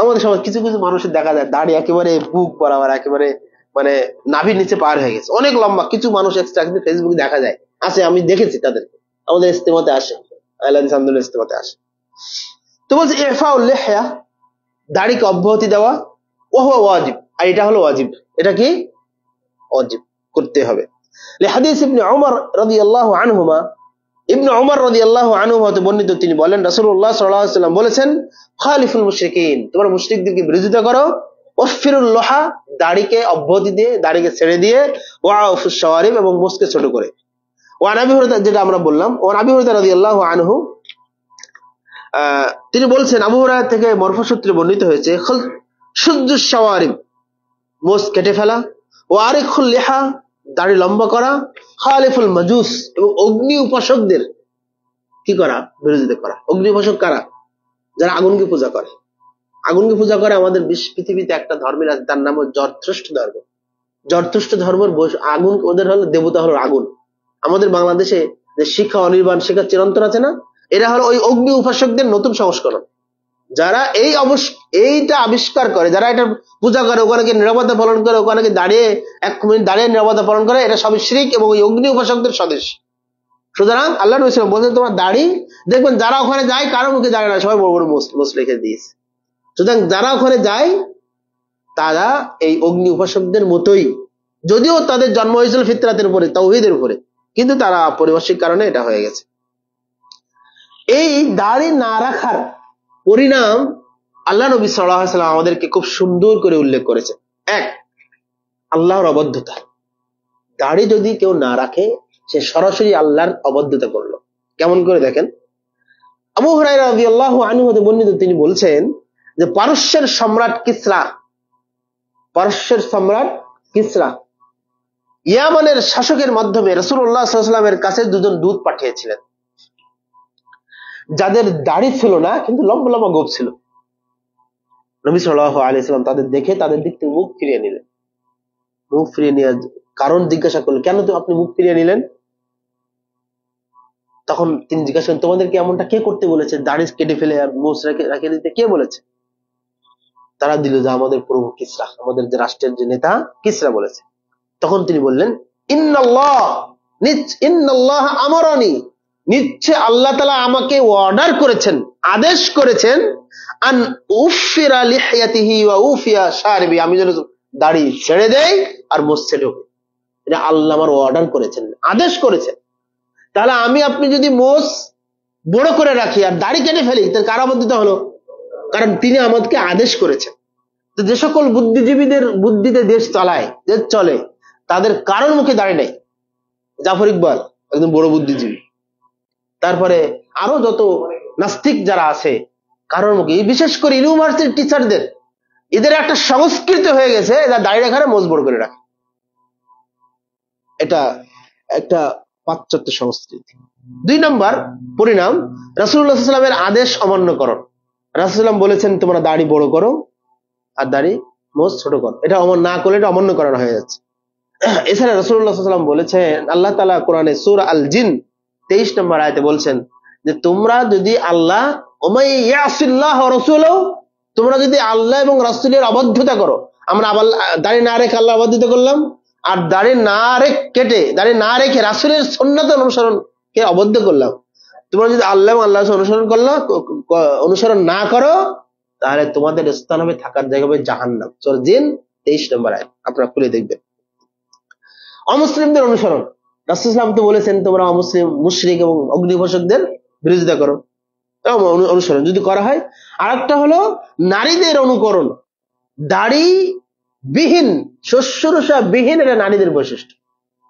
আমাদের সমাজ কিছু কিছু মানুষের দেখা যায় দাড়ি একেবারে বুক বরাবর, একেবারে মানে নাভির নিচে পার হয়ে গেছে, অনেক লম্বা। কিছু মানুষ এক্সট্রা ফেসবুকে দেখা যায়, আছে, আমি দেখেছি তাদেরকে, আমাদের ইস্তেমাতে আসে, ইস্তেমাতে আসে। তো বলছে ইফাউল লিহিয়া, দাড়িকে অব্যাহতি দেওয়া, ওয়া ওয়াজিব, আর এটা হলো ওয়াজিব। এটা কি? ওয়াজিব, করতে হবে। লিহাদিস ইবনে উমর রাদিয়াল্লাহু আনহুমা, ইবনে উমর রাদিয়াল্লাহু আনহুমা হতে বর্ণিত, তিনি বলেন রাসূলুল্লাহ সাল্লাল্লাহু আলাইহি ওয়াসাল্লাম বলেছেন খালিফুল মুশরিকিন, তোমরা মুশরিকদেরকে বিরোধিতা করো, ওয়াফিরুল লাহা, দাড়িকে অব্যাহতি দিয়ে, দাড়িকে ছেড়ে দিয়ে, ওয়া আফুস শাওয়ারিব, এবং মোছকে ছোট করে। ওয়া আবি হুরায়রা, যেটা আমরা বললাম, ওয়া আবি হুরায়রা রাদিয়াল্লাহু আনহু, তিনি বলছেন, আবু হুরায়রা থেকে মরফু সূত্রে বর্ণিত হয়েছে শুজ্জুশ শাওয়ারিব, মোছ কেটে ফেলা, ওয়া আরিখুল লিহা, দাড়ি লম্বা করা, খালিফুল মাজুস, এবং অগ্নি উপাসকদের কি করা? বিরোধিতা করা। অগ্নি উপাসক কারা? যারা আগুনকে পূজা করে। আগুনকে পূজা করে আমাদের পৃথিবীতে একটা ধর্মের আছে, তার নাম জরথ্রষ্ট ধর্ম। জরথ্রষ্ট ধর্মের আগুন, ওদের হলো দেবতা হলো আগুন। আমাদের বাংলাদেশে যে শিক্ষা অনির্বাণ, শিক্ষা চিরন্তন আছে না, এরা হলো ওই অগ্নি উপাসকদের নতুন সংস্করণ। যারা এইটা আবিষ্কার করে, যারা এটা পূজা করে, ওখানে নিরাপত্তা পালন করে, ওখানে দাঁড়িয়ে 1 মিনিট দাঁড়িয়ে নিরাপত্তা পালন করে, এটা সবই শিরক এবং ওই অগ্নি উপাসকদের সদস্য। সুতরাং আল্লাহ নবী সাল্লাল্লাহু আলাইহি ওয়াসাল্লাম বলেন, তোমার দাড়ি দেখবেন, যারা ওখানে যায় কারো মুখে দাঁড়িয়ে না, সবাই বড় বড় মোছ রেখে দিয়েছে। সুতরাং যারা ওখানে যায় তারা এই অগ্নি উপাসকদের মতোই, যদিও তাদের জন্ম হয়েছিল ফিতরাতের উপরে, তাওহীদের উপরে, কিন্তু তারা পারিপার্শ্বিক কারণে এটা হয়ে গেছে। এই দাড়ি না রাখার পরিণাম আল্লাহ নবী সাল্লাল্লাহু আলাইহি ওয়াসাল্লাম আমাদেরকে খুব সুন্দর করে উল্লেখ করেছেন। এক, আল্লাহর অবাধ্যতা। দাড়ি যদি কেউ না রাখে, সে সরাসরি আল্লাহর অবাধ্যতা করলো। কেমন করে দেখেন, আবু হুরায়রা রাদিয়াল্লাহু আনহু হতে বর্ণিত, তিনি বলছেন যে পারস্যের সম্রাট কিসরা ইয়ামানের শাসকের মাধ্যমে রাসূলুল্লাহ সাল্লাল্লাহু আলাইহি ওয়াসাল্লামের কাছে 2 জন দূত পাঠিয়েছিলেন, যাদের দাড়ি ছিল না কিন্তু লম্বা লম্বা গোঁফ ছিল। নবী সাল্লাল্লাহু আলাইহি ওয়াসাল্লাম তাদের দেখে তাদের দিক থেকে মুখ ফিরিয়ে নিলেন। মুখ ফিরিয়ে নেওয়ার কারণ জিজ্ঞাসা করলেন, কেন তো আপনি মুখ ফিরিয়ে নিলেন? তখন তিনি জিজ্ঞাসা করেন, তোমাদেরকে এমনটা কে করতে বলেছে? দাড়ি কেটে ফেলে আর মোছ রেখে দিতে কে বলেছে? তারা দিল যে আমাদের প্রভু কিসরা, আমাদের যে রাষ্ট্রের যে নেতা কিসরা বলেছে। তখন তিনি বললেন, ইন্নাল্লাহ আমারানি, নিশ্চয় আল্লাহ তাআলা আমাকে অর্ডার করেছেন, আদেশ করেছেন, আন উফিরা লিহিয়াতিহি ওয়া উফিয়া শারবি, আমি যেন দাড়ি ছেড়ে দেই আর মোছ ছেড়ে দেই। এটা আল্লাহ আমার অর্ডার করেছেন, আদেশ করেছেন। তাহলে আপনি যদি মোছ বড় করে রাখি আর দাড়ি কেটে ফেলি, তার কার অবাধ্যতা হলো? কারণ তিনি আমাদেরকে আদেশ করেছেন। তো যে সকল বুদ্ধিজীবীদের বুদ্ধিতে দেশ চলে, তাদের কারোর মুখে দাড়ি নেই। জাফর ইকবাল একদম বড় বুদ্ধিজীবী। তারপরে আরো যত নাস্তিক যারা আছে কারোর মুখে, বিশেষ করে ইউনিভার্সিটির টিচারদের, এদের একটা সংস্কৃতি হয়ে গেছে এরা দাঁড়িয়ে রাখারে মজবুর করে রাখে। এটা একটা পাশ্চাত্য সংস্কৃতি। 2 নম্বর পরিণাম, রাসূলুল্লাহ সাল্লাল্লাহু আলাইহি ওয়াসাল্লামের আদেশ অমান্যকরণ। রাসূলুল্লাহ বলেছেন তোমরা দাড়ি বড় করো আর দাড়ি মোজ ছোট করো, এটা না করলে এটা অমান্য করা হয়ে যাচ্ছে। এছাড়া রাসূলুল্লাহ সাল্লাল্লাহু আলাইহি ওয়াসাল্লাম বলেছেন, আল্লাহ তাআলা কোরআনে সূরা আল জিন 23 নম্বর আয়াতে বলছেন যে তোমরা যদি আল্লাহ ওমাই ইয়াসিল্লাহ ওয়া রাসূলহু, তোমরা যদি আল্লাহ এবং রাসূলের অবাধ্যতা করো, আমরা দাড়ি না রেখে আল্লাহ অবাধ্যতা করলাম, আর দাড়ি না রেখে রাসূলের সুন্নাত অনুসরণকে অবাধ্য করলাম, তোমরা যদি আল্লাহ এবং আল্লাহ অনুসরণ না করো তাহলে তোমাদের স্থান হবে, থাকার জায়গা হবে জাহান্নাম। সূরা জিন 23 নম্বর আয়াত, আপনারা খুলে দেখবেন। অমুসলিমদের অনুসরণ, রাসূল সাল্লাল্লাহু আলাইহি ওয়াসাল্লাম তো বলেছেন তোমরা অমুসলিম, মুশরিক এবং অগ্নিউপাসকদের বিরোধিতা করো, অনুসরণ যদি করা হয়। আরেকটা হলো নারীদের অনুকরণ, দাড়ি বিহীন, শস্যরসা বিহীন, এটা নারীদের বৈশিষ্ট্য।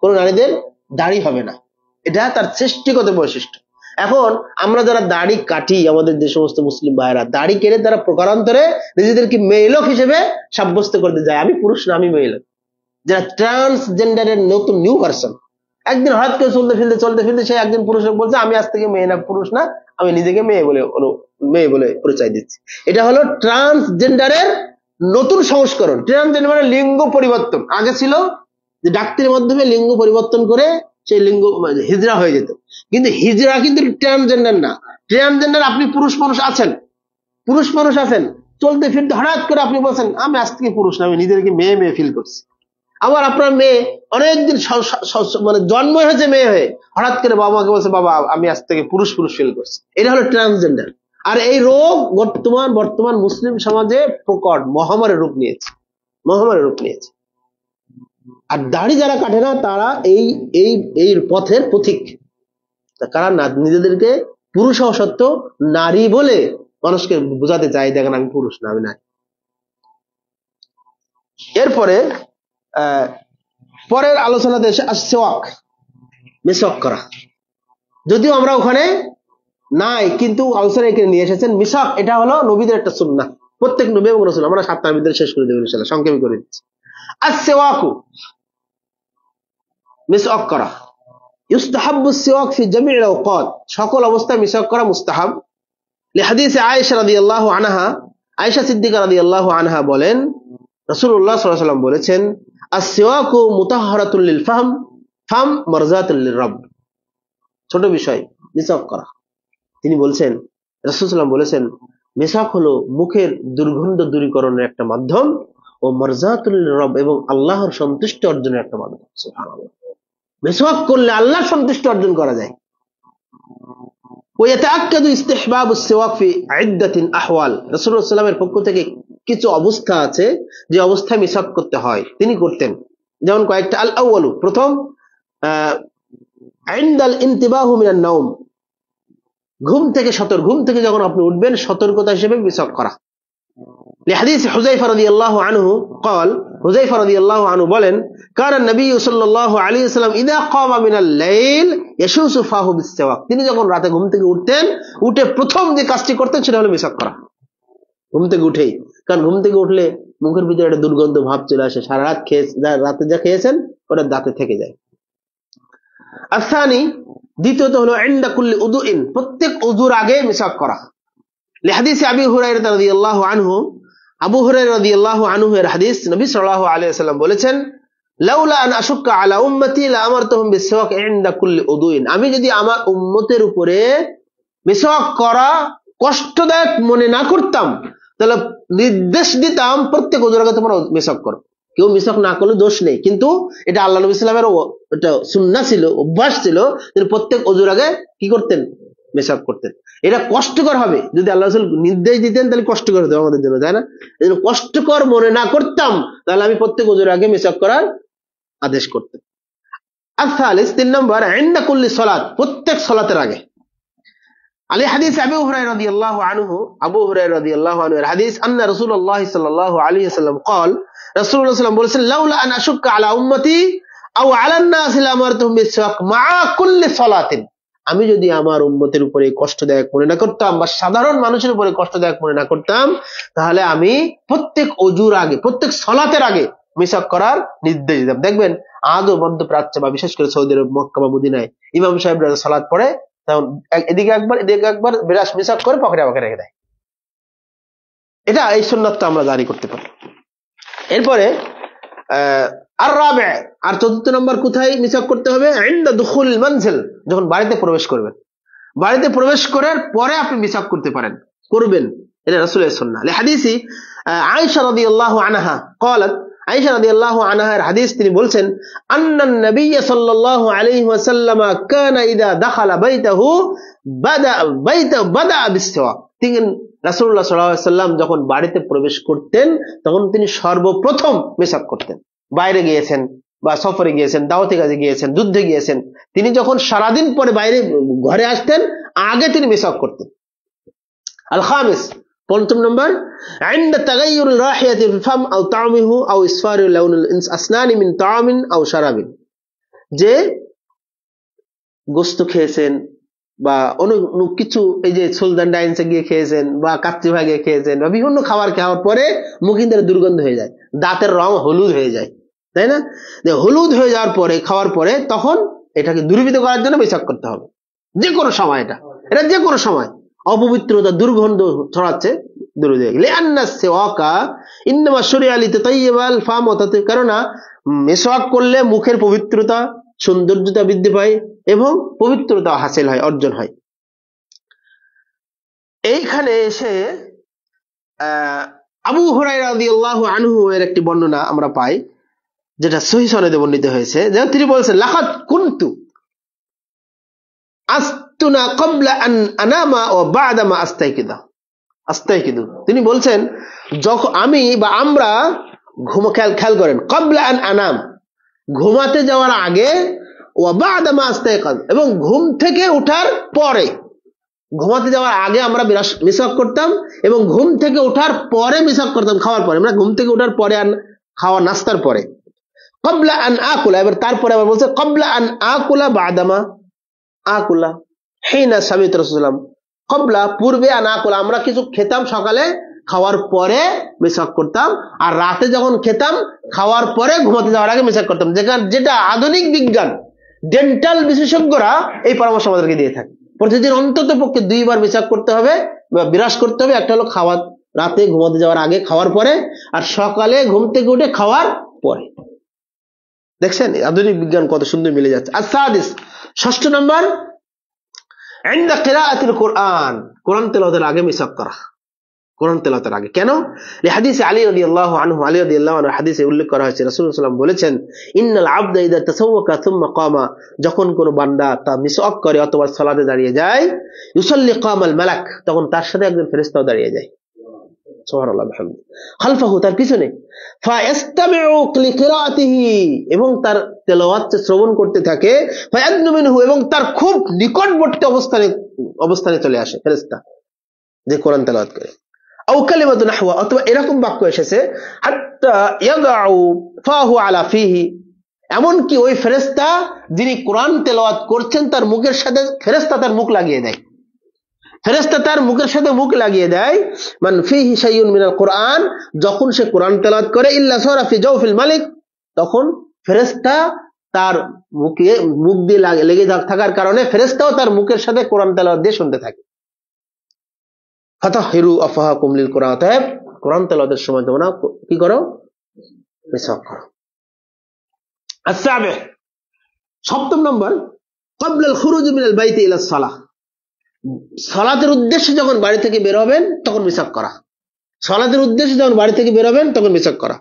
কোন নারীদের দাড়ি হবে না, এটা তার সৃষ্টিগত বৈশিষ্ট্য। এখন আমরা যারা দাড়ি কাটি, আমাদের যে সমস্ত মুসলিম ভাইয়েরা দাড়ি কেটে তারা প্রকারান্তরে নিজেদেরকে মেয়ে লোক হিসেবে সাব্যস্ত করতে যায়, আমি পুরুষ না আমি মেয়ে লোক। যারা ট্রান্সজেন্ডারের নতুন নিউ ভার্সন, একদিন হঠাৎ করে চলতে ফিরতে সে একদিন পুরুষ বলছে আমি আজ থেকে মেয়ে না, পুরুষ না, আমি নিজেকে মেয়ে বলে পরিচয় দিচ্ছি। এটা হলো ট্রান্সজেন্ডারের নতুন সংস্করণ। ট্রান্সজেন্ডার মানে লিঙ্গ পরিবর্তন। আগে ছিল যে ডাক্তারের মাধ্যমে লিঙ্গ পরিবর্তন করে সেই লিঙ্গ হিজড়া হয়ে যেত, কিন্তু হিজড়া কিন্তু ট্রান্সজেন্ডার না। ট্রান্সজেন্ডার আপনি পুরুষ মানুষ আছেন, চলতে ফিরতে হঠাৎ করে আপনি বলছেন আমি আজ থেকে পুরুষ না, আমি নিজেকে মেয়ে ফিল করছি। আবার আপনার মেয়ে অনেকদিন মানে জন্ম হয়েছে মেয়ে হয়ে, হঠাৎ করে বাবাকে বলছে বাবা আমি আজ থেকে পুরুষ ফিল করছি। এটা হলো ট্রান্সজেন্ডার। আর এই রোগ বর্তমান মুসলিম সমাজে প্রকট মহামারীর রূপ নিয়েছে। আর দাড়ি যারা কাটে না তারা এই পথের পথিক, কারা নিজেদেরকে পুরুষ হওয়া সত্ত্বেও নারী বলে মানুষকে বোঝাতে চায়, দেখেন আমি পুরুষ না, আমি নারী। এরপরে পরের আলোচনাতে মিসওয়াক করা, যদিও আমরা ওখানে নাই কিন্তু আলোচনা এখানে নিয়ে এসেছেন। মিসওয়াক এটা হলো নবীদের একটা সুন্নাহ, প্রত্যেক নবী এবং রাসূল। আমরা 7 টার ভিতরে শেষ করে দেব ইনশাআল্লাহ, সংক্ষেপে করে দিচ্ছি। আসওয়াকু, মিসওয়াক করা, ইউস্তাহাব্বু সিওয়াক ফি জামি'ল আওকাত, সকল অবস্থায় মিসওয়াক করা মুস্তাহাব। লিহাদিস আয়েশা রাদিয়াল্লাহু আনহা, আয়েশা সিদ্দিকা রাদিয়াল্লাহু আনহা বলেন রাসূলুল্লাহ সাল্লাল্লাহু আলাইহি ওয়াসাল্লাম বলেছেন আসওয়াকু মুতাহহারাতুল লিল ফাম মারজাতুল লিররাব। ছোট বিষয় মিসওয়াক করা, তিনি বলছেন রাসূল সাল্লাল্লাহু আলাইহি ওয়াসাল্লাম বলেছেন মিসওয়াক হলো মুখের দুর্গন্ধ দূরীকরণের একটা মাধ্যম ও মারজাতুল লিররাব এবং আল্লাহর সন্তুষ্টি অর্জনের একটা মাধ্যম। সুবহানাল্লাহ, মিসওয়াক করলে আল্লাহর সন্তুষ্টি অর্জন করা যায়। ওয়াতাআক্কাদু ইসতিহবাবুস সিওয়াক ফি ইদ্দাতিন আহওয়াল, রাসূলুল্লাহ সাল্লাল্লাহু আলাইহি ওয়াসাল্লামের পক্ষ থেকে কিছু অবস্থা আছে যে অবস্থায় মিসওয়াক করতে হয়, তিনি করতেন। যেমন কয়েকটা, আল আউয়ালু, প্রথম ইনদাল ইনতিবাহু মিনান নাওম, ঘুম থেকে যখন আপনি উঠবেন সতর্কতা হিসেবে মিসওয়াক করা। লিহাদিস হুযায়ফা রাদিয়াল্লাহু আনহু قال, হুযায়ফা রাদিয়াল্লাহু আনহু বলেন কানা নবী সাল্লাল্লাহু আলাইহি ওয়াসাল্লাম ইযা ক্বামা মিনাল লাইল ইয়াশুসু ফাহু বিসওয়াক, তিনি যখন রাতে ঘুম থেকে উঠতেন, উঠে প্রথম যে কাজটি করতেন সেটা হলো মিসওয়াক করা। ঘুম থেকে উঠেই, কারণ ঘুম থেকে উঠলে মুখের ভিতরে একটা দুর্গন্ধ ভাব চলে আসে, সারা রাত রাতে যা খেয়েছেন ওটা দাঁতে থেকে যায়। আসানি, দ্বিতীয়ত হলো ইনদা কুল্লি উযুইন, প্রত্যেক ওযুর আগে মিসওয়াক করা। লিহাদিস আবি হুরায়রা রাদিয়াল্লাহু আনহু, আবু হুরায়রা রাদিয়াল্লাহু আনহু এর হাদিস, নবী সাল্লাল্লাহু আলাইহি ওয়াসাল্লাম বলেছেন লাউলা আন আশুক্কা আলা উম্মতি লা আমারতুহুম বিসওয়াক ইনদা কুল্লি উযুইন, আমি যদি আমার উম্মতের উপরে মিসওয়াক করা কষ্টদায়ক মনে না করতাম তাহলে নির্দেশ দিতাম প্রত্যেক ওযুর আগে তোমরা মিসওয়াক করো। কেউ মিসওয়াক না করলে দোষ নেই, কিন্তু এটা আল্লাহ নবী সাল্লাল্লাহু আলাইহি ওয়াসাল্লামের এটা সুন্নাহ ছিল, অভ্যাস ছিল, তিনি প্রত্যেক ওযুর আগে কি করতেন? মিসওয়াক করতেন। এটা কষ্টকর হবে, যদি আল্লাহ রাসূল নির্দেশ দিতেন তাহলে কষ্টকর হতো আমাদের জন্য, তাই না? এজন্য কষ্টকর মনে না করতাম তাহলে আমি প্রত্যেক ওযুর আগে মিসওয়াক করার আদেশ করতাম। আস-সালিস, 3 নম্বর, ইনদা কুল্লি সালাত, প্রত্যেক সালাতের আগে। আলী হাদিস আবু হুরায়রা রাদিয়াল্লাহু আনহু, আবু হুরায়রা রাদিয়াল্লাহু আনহু এর হাদিস, আন্না রাসূলুল্লাহ সাল্লাল্লাহু আলাইহি ওয়াসাল্লাম قال, রাসূলুল্লাহ সাল্লাল্লাহু আলাইহি ওয়াসাল্লাম বলেছেন লাউলা আন আশুক্কা আলা উম্মতি, আও আলান নাস লামারতুহুম বিসওয়াক মা কুল্লি সালাতিন, আমি যদি আমার উম্মতের উপরে কষ্টদায়ক মনে না করতাম বা সাধারণ মানুষের উপরে কষ্টদায়ক মনে না করতাম, তাহলে আমি প্রত্যেক অজুর আগে, প্রত্যেক সালাতের আগে মিসওয়াক করার নির্দেশ দিতাম। দেখবেন আজও মধ্যপ্রাচ্য বা বিশেষ করে সৌদি আরব, মক্কা বা মদিনায় ইমাম সাহেবরা সালাত পড়ে তখন এদিকে একবার বিরাস মিসওয়াক করে পকেটে আমাকে রেখে দেয়। এটা এই সুন্নাতটা আমরা জারি করতে পারি। এরপরে আর রাবে, আর চতুর্থ নম্বর কোথায় মিসওয়াক করতে হবে? ইনদা দুখুল মানজিল, যখন বাড়িতে প্রবেশ করবেন, বাড়িতে প্রবেশ করার পরে আপনি মিসওয়াক করতে পারেন, করবেন। এটা রাসূলের সুন্নাহ। হাদিসি আয়েশা রাদিয়াল্লাহু আনহা قالت, আয়েশা রাদিয়াল্লাহু আনহার হাদিস, তিনি বলছেন আন্নান নবী সাল্লাল্লাহু আলাইহি ওয়াসাল্লাম কানা ইযা দাখালা বাইতাহু বাদা বিসওয়াক, তিনি রাসূলুল্লাহ সাল্লাল্লাহু আলাইহি ওয়াসাল্লাম যখন বাড়িতে প্রবেশ করতেন তখন তিনি সর্বপ্রথম মিসওয়াক করতেন। বাইরে গিয়েছেন বা সফরে গিয়েছেন, দাওয়াতি কাজে গিয়েছেন, যুদ্ধে গিয়েছেন, তিনি যখন সারাদিন পরে বাইরে ঘরে আসতেন আগে তিনি মিসওয়াক করতেন। আল খামিস, পঞ্চম নম্বর, عند تغير الرائحة في الفم أو طعمه أو إصفار لون الأسنان من طعام أو شراب, যে গোশত খেয়েছেন বা অন্য কিছু, এই যে সুলতান ডাইন্সে গিয়ে খেয়েছেন বা কাচ্চি ভাগে খেয়েছেন বা বিভিন্ন খাবার খাওয়ার পরে মুখের দুর্গন্ধ হয়ে যায়, দাঁতের রং হলুদ হয়ে যায়, তাই না? যে হলুদ হয়ে যাওয়ার পরে, খাওয়ার পরে, তখন এটাকে দূরীভূত করার জন্য মিসওয়াক করতে হবে। যে কোনো সময়, এটা যে কোনো সময় অপবিত্রতা, দুর্গন্ধ ছড়াচ্ছে, কেননা মিসওয়াক করলে মুখের পবিত্রতা, সৌন্দর্যতা বৃদ্ধি পায় এবং পবিত্রতা হাসিল হয়, অর্জন হয়। এইখানে এসে আবু হুরায়রা রাদিয়াল্লাহু আনহু এর একটি বর্ণনা আমরা পাই, যেটা সহিহ সনদে বর্ণিত হয়েছে, যেমন তিনি বলছেন লাকাদ কুনতু আস্তুনা ক্বাবলা আন আনামা ওয়া বা'দা মা আস্তাইকিদু। তিনি বলছেন যখন আমি বা আমরা খেয়াল করেন, ক্বাবলা আন আনাম, ঘুমাতে যাওয়ার আগে, ওয়া বা'দা মা আস্তাইকাদ, এবং ঘুম থেকে ওঠার পরে। ঘুমাতে যাওয়ার আগে আমরা মিসওয়াক করতাম এবং ঘুম থেকে ওঠার পরে মিসওয়াক করতাম, খাওয়ার পরে, আমরা ঘুম থেকে ওঠার পরে আর খাওয়া নাস্তার পরে। ক্বাবলা আন আকুলা, এবার তারপরে আবার বলছে ক্বাবলা আন আকুলা বা'দা মা আকুলা হিনা সামিত রাসূলুল্লাহ, ক্বাবলা পূর্বে, আন আকুলা আমরা কিছু খেতাম সকালে, খাওয়ার পরে মিসওয়াক করতাম, আর রাতে যখন খেতাম খাওয়ার পরে ঘুমাতে যাওয়ার আগে মিসওয়াক করতাম। যেটা আধুনিক বিজ্ঞান, ডেন্টাল বিশেষজ্ঞরা এই পরামর্শ আমাদেরকে দিয়ে থাকে, প্রতিদিন অন্তত পক্ষে 2 বার মিসওয়াক করতে হবে বা বিরাস করতে হবে। একটা হলো খাওয়ার, রাতে ঘুমাতে যাওয়ার আগে খাওয়ার পরে, আর সকালে ঘুম থেকে উঠে খাওয়ার পরে। দেখছেন আধুনিক বিজ্ঞান কত সুন্দর মিলে যাচ্ছে। আস-সাদিস, ষষ্ঠ নম্বর, ইনদা কিরাআতিল কুরআন, কোরআন তেলাওয়াতের আগে মিসওয়াক করা, কোরআন তেলাওয়াতের আগে। কেন? হাদিসে আলী রাদিয়াল্লাহু আনহু, আলী রাদিয়াল্লাহু আনহু হাদিসে উল্লেখ করা হয়েছে, রাসূলুল্লাহ সাল্লাল্লাহু আলাইহি ওয়াসাল্লাম বলেছেন ইন্নাল আবদা ইযা তাসাওয়াকা সুম্মা কামা, যখন কোন বান্দা তা মিসওয়াক করে অথবা সালাতে দাঁড়িয়ে যায়, ইউসাল্লি কামাল মালাক, তখন তার সাথে একজন ফেরেশতাও দাঁড়িয়ে যায়, সুবহানাল্লাহ বিহামদিহি, খালফাহু, তার পিছনে, ফায়াসতামিউ লিকিরাআতিহি, এবং তার তেলাওয়াত শ্রবণ করতে থাকে, ফায়াদনু মিনহু, এবং তার খুব নিকটবর্তী অবস্থানে চলে আসে ফেরেশতা যে কোরআন তেলাওয়াত করে। আও কালিমাতুন নাহওয়া, অথবা এরকম বাক্য এসেছে হাত্তা ইয়াদাউ ফাহু আলা ফিহি, এমন কি ওই ফেরেশতা যিনি কোরআন তেলাওয়াত করছেন তার মুখের সাথে ফেরেশতা তার মুখ লাগিয়ে দেয়, ফেরেশতা তার মুখের সাথে মুখ লাগিয়ে দেয়। মান ফিহি শাইউন মিনাল কোরআন, যখন সে কোরআন তেলাওয়াত করে, ইল্লা সারা ফি জাওফিল মালিক, তখন ফেরেশতা তার মুখ দিয়ে লেগে থাকার কারণে ফেরেশতাও তার মুখের সাথে কোরআন তেলাওয়াত দিয়ে শুনতে থাকে। ফাতাহিরু আফহাকুম লিল কুরআন, কোরআন তেলাওয়াতের সময় তোমরা কি করো? মিসওয়াক করো। আস-সাবিহ, সপ্তম নম্বর, ক্বাবলা আল খুরুজ মিনাল বাইতি ইলা সালাহ, সালাতের উদ্দেশ্যে যখন বাড়ি থেকে বের হবেন তখন মিসওয়াক করা, সালাতের উদ্দেশ্যে যখন বাড়ি থেকে বের হবেন তখন মিসওয়াক করা।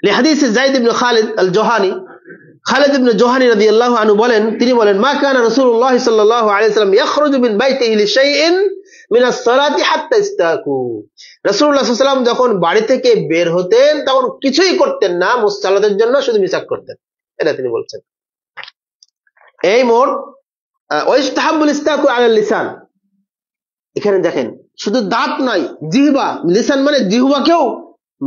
লিহাদিসে যায়েদ ইবনে খালিদ আল জোহানি, খালিদ ইবনে জোহানি রাদিয়াল্লাহু আনহু বলেন, তিনি বলেন মা কানা রাসূলুল্লাহ সাল্লাল্লাহু আলাইহি ওয়াসাল্লাম ইয়াখরুজু মিন বাইতিহি লিশাইইন মিনাস সালাতি হাত্তা ইস্তাকু, রাসূলুল্লাহ সাল্লাল্লাহু আলাইহি ওয়াসাল্লাম যখন বাড়ি থেকে বের হতেন তখন কিছুই করতেন না সালাতের জন্য, শুধু মিসওয়াক করতেন, এটা তিনি বলছেন। এই মোট ওয়াইস্তাহাবুল ইস্তাকু আলাল লিসান, এখানে দেখেন শুধু দাঁত নয়, জিহ্বা, লিসান মানে জিহ্বাকেও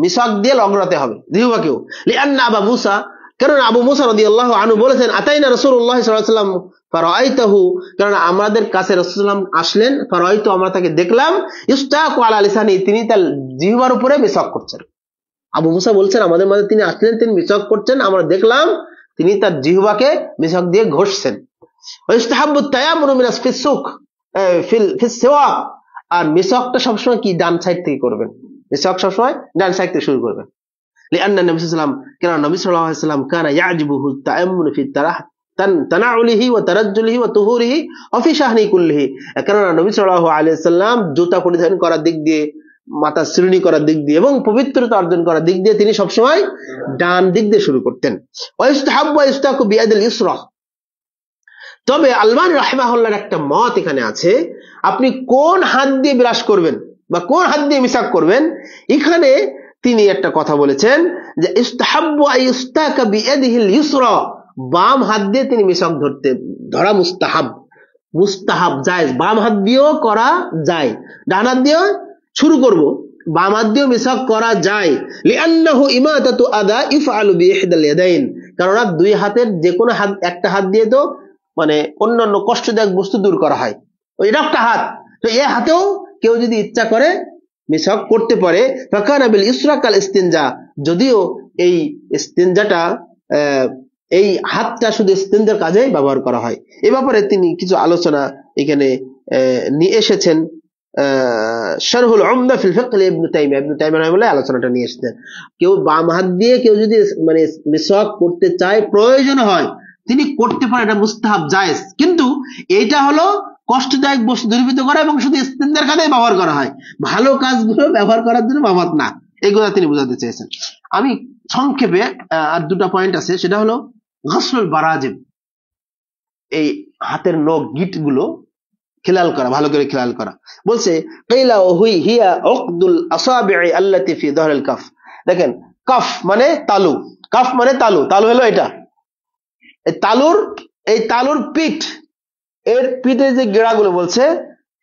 মিসওয়াক দিয়ে লগ্রাতে হবে, জিহ্বাকেও। লিআন্না আবা মুসা, কারণ আবু মুসা রাদিয়াল্লাহু আনহু বলেছেন, আতাইনা রাসূলুল্লাহ সাল্লাল্লাহু আলাইহি ওয়াসাল্লাম ফারাআইতাহু, কারণ আমাদের কাছে রাসূলুল্লাহ আসলেন, ফারাআইতু, আমরা তাকে দেখলাম, ইস্তাকু আলা লিসানি, তিনি তার জিহ্বার উপরে মিসওয়াক করছেন। আবু মুসা বলছেন আমাদের মাঝে তিনি আসলেন, তিনি মিসওয়াক করছেন, আমরা দেখলাম তিনি তার জিহ্বাকে মিসওয়াক দিয়ে ঘষছেন। ওয়া ইস্তাহাব্বু তায়াম্মুনু মিনাস ফিসসুক ফিস সিওয়াক, আর মিসওয়াকটা সবসময় কি ডান সাইড থেকে করবেন, মিসওয়াক সবসময় ডান সাইড থেকে শুরু করবেন। لأن النبي صلى الله عليه وسلم كان النبي صلى الله عليه وسلم كان يعجبه التأمل في تنعله وترجله وطهوره وفي شأنه كله, কারণ নবী সাল্লাল্লাহু আলাইহি ওয়াসাল্লাম জুতা পরিধান করার দিক দিয়ে, মাথা শ্রেণী করার দিক দিয়ে এবং পবিত্রতা অর্জন করার দিক দিয়ে তিনি সবসময় ডান দিক দিয়ে শুরু করতেন। ওয়াইস্তাহাব্বু ওয়াইস্তাকু বিয়াদিল ইসরা, তবে আলবানী রাহিমাহুল্লাহর একটা মত এখানে আছে, আপনি কোন হাত দিয়ে বিরাস করবেন বা কোন হাত দিয়ে মিসওয়াক করবেন, এখানে তিনি একটা কথা বলেছেন যে ইস্তাহাব্বু আইস্তাকা বিয়াদিহিল ইসরা, বাম হাত দিয়ে তিনি মিসওয়াক ধরা মুস্তাহাব, মুস্তাহাব জায়েজ, বাম হাত দিয়েও করা যায়, ডান হাত দিয়েও শুরু করব, বাম হাত দিয়েও মিসওয়াক করা যায়। লিআন্নাহু ইমাতাতু আদা ইফআলু বিইহদাল ইয়াদাইন, কারণ দুই হাতের যে কোনো হাত, একটা হাত দিয়ে তো মানে অন্যান্য কষ্টদায়ক বস্তু দূর করা হয়, ওইটা একটা হাত, তো এই হাতেও কেউ যদি ইচ্ছা করে মিসওয়াক করতে পারে। ফাকানা বিল ইসরা কাল ইস্তিনজা, যদিও এই ইস্তিনজাটা এই হাতটা শুধু ইস্তিনজার কাজে ব্যবহার করা হয়। এই ব্যাপারে তিনি কিছু আলোচনা এখানে নিয়ে এসেছেন। শারহুল উমদা ফিল ফিকহ ইবনে তাইমিয়া রাহিমাহুল্লাহ আলোচনাটা নিয়ে এসেছেন। কেউ বাম হাত দিয়ে কেউ যদি মানে মিসওয়াক করতে চায়, প্রয়োজন হয়, তিনি করতে পারেন, এটা মুস্তাহাব জায়েজ, কিন্তু এইটা হলো কষ্টদায়ক বস্তু দূরীভূত করা এবং শুধু ইস্তিনজার কাজে ব্যবহার করা হয়, ভালো কাজগুলো ব্যবহার করার জন্য ব্যবহার না, এগুলো তিনি বোঝাতে চেয়েছেন। আমি সংক্ষেপে আর দুটো পয়েন্ট আছে, সেটা হলো গাসলুল বারাজিম, এই হাতের নখ গিট গুলো খেলাল করা, ভালো করে খেলাল করা। বলছে কিলা হুই হিয়া উকদুল আসাবি'i আল্লাতি ফি যাহরিল কাফ, দেখেন কাফ মানে তালু, কাফ মানে তালু, তালু হলো এটা, এই তালুর পিঠ, এর পিঠে যে গেড়াগুলো বলছে,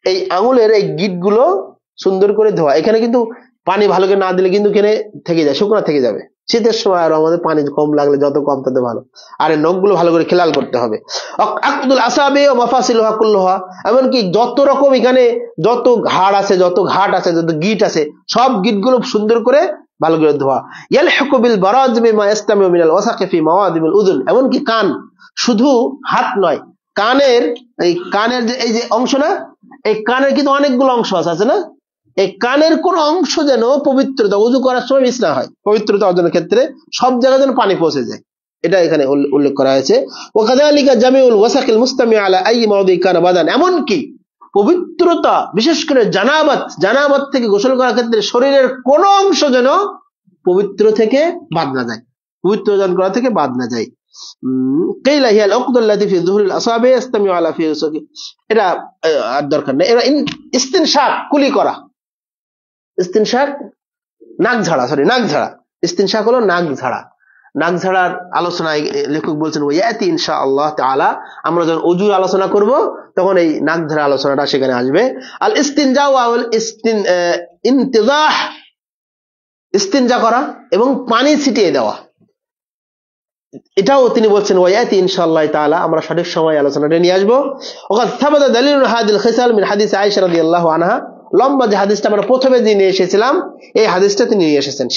এই আঙুলের এই গিটগুলো সুন্দর করে ধোয়া। এখানে কিন্তু পানি ভালো করে না দিলে কিন্তু এখানে থেকে যায়, শুকনো থেকে যাবে, শীতের সময় আর আমাদের পানি কম লাগলে যত কম তত ভালো। আর এই নখগুলো ভালো করে খেলাল করতে হবে। আকদুল আসাবি ও মাফাসিলুহা কুল্লুহা, এমনকি যত রকম এখানে যত ঘাট আছে, যত গিট আছে, সব গিটগুলো সুন্দর করে ভালো করে ধোয়া। ইয়ালহাকু বিল বারাজিমি মা ইসতামিউ মিনাল ওয়াসাকি ফি মাওয়াদিমিল উযুন, এমনকি কান, শুধু হাত নয়, কানের যে এই যে অংশ না, এই কানের কিন্তু অনেকগুলো অংশ আছে না, এই কানের কোন অংশ যেন পবিত্রতা, ওযু করার সময় মিস না হয়, পবিত্রতা অর্জনের ক্ষেত্রে সব জায়গায় যেন পানি পৌঁছে যায়, এটা এখানে উল্লেখ করা হয়েছে। ওয়াকাযালিকা জামিউল ওয়াসাকিল মুস্তামি আলা আই মাওদি কানা বাদান, এমনকি পবিত্রতা, বিশেষ করে জানাবাত থেকে গোসল করার ক্ষেত্রে শরীরের কোন অংশ যেন পবিত্র থেকে বাদ না যায়, পবিত্র অর্জন করা থেকে বাদ না যায়। কিলা হিয়াল উকদুল্লাতি ফি যুহুরিল আসাবি ইস্তামিউ আলা ফি উসাকি, এটা আর দরকার নেই। এবার ইস্তিনশাক, কুলি করা, ইস্তিনশাক নাক ঝাড়া, ইস্তিনশাক হলো নাক ঝাড়া। নাক ঝাড়ার আলোচনায় লেখক বলছেন ওয়ায়াতি ইনশাআল্লাহ তাআলা, আমরা যখন ওযুর আলোচনা করব তখন এই নাক ঝাড়া আলোচনাটা সেখানে আসবে। আল ইস্তিনজা ওয়াল ইনতিজাহ, ইস্তিনজা করা এবং পানি ছিটিয়ে দেওয়া, এটাও তিনি বলছেন ওয়ায়াতি ইনশাআল্লাহ তাআলা, আমরা সঠিক সময় আলোচনাটা নিয়ে আসবো। ওয়াকাদ সাবাতা দালিলুন হাদিল খিসাল মিন হাদিস আয়েশা রাদিয়াল্লাহু আনহা, লম্বা যে হাদিসটা আমরা প্রথমে যে নিয়ে এসেছিলাম, এই হাদিসটা তিনি নিয়ে এসেছেন।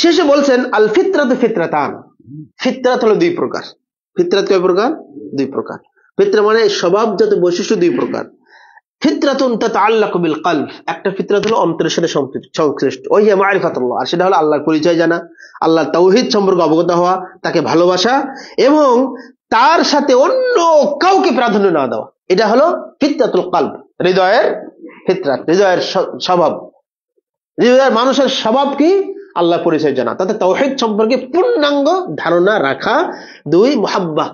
শেষে বলছেন আল ফিতরাতু ফিতরাতান, ফিতরাত হলো দুই প্রকার। ফিতরাত কয় প্রকার? দুই প্রকার। ফিতরা মানে স্বভাবজাত বৈশিষ্ট্য দুই প্রকার। ফিতরাতুন তাতাআল্লাকু বিল কলব, একটা ফিতরাত হলো অন্তরের সাথে সংশ্লিষ্ট, ওই হিয়া মারিফাতুল্লাহ, আর সেটা হলো আল্লাহর পরিচয় জানা, আল্লাহর তাওহীদ সম্পর্কে অবগত হওয়া, তাকে ভালোবাসা এবং তার সাথে অন্য কাউকে প্রাধান্য না দেওয়া, এটা হলো ফিতরাতুল কলব, হৃদয়ের ফিতরাত, হৃদয়ের স্বভাব। হৃদয়ের মানুষের স্বভাব কি? আল্লাহ পরিচয় জানা, তাতে তাওহীদ সম্পর্কে পূর্ণাঙ্গ ধারণা রাখা। দুই, মুহাব্বা,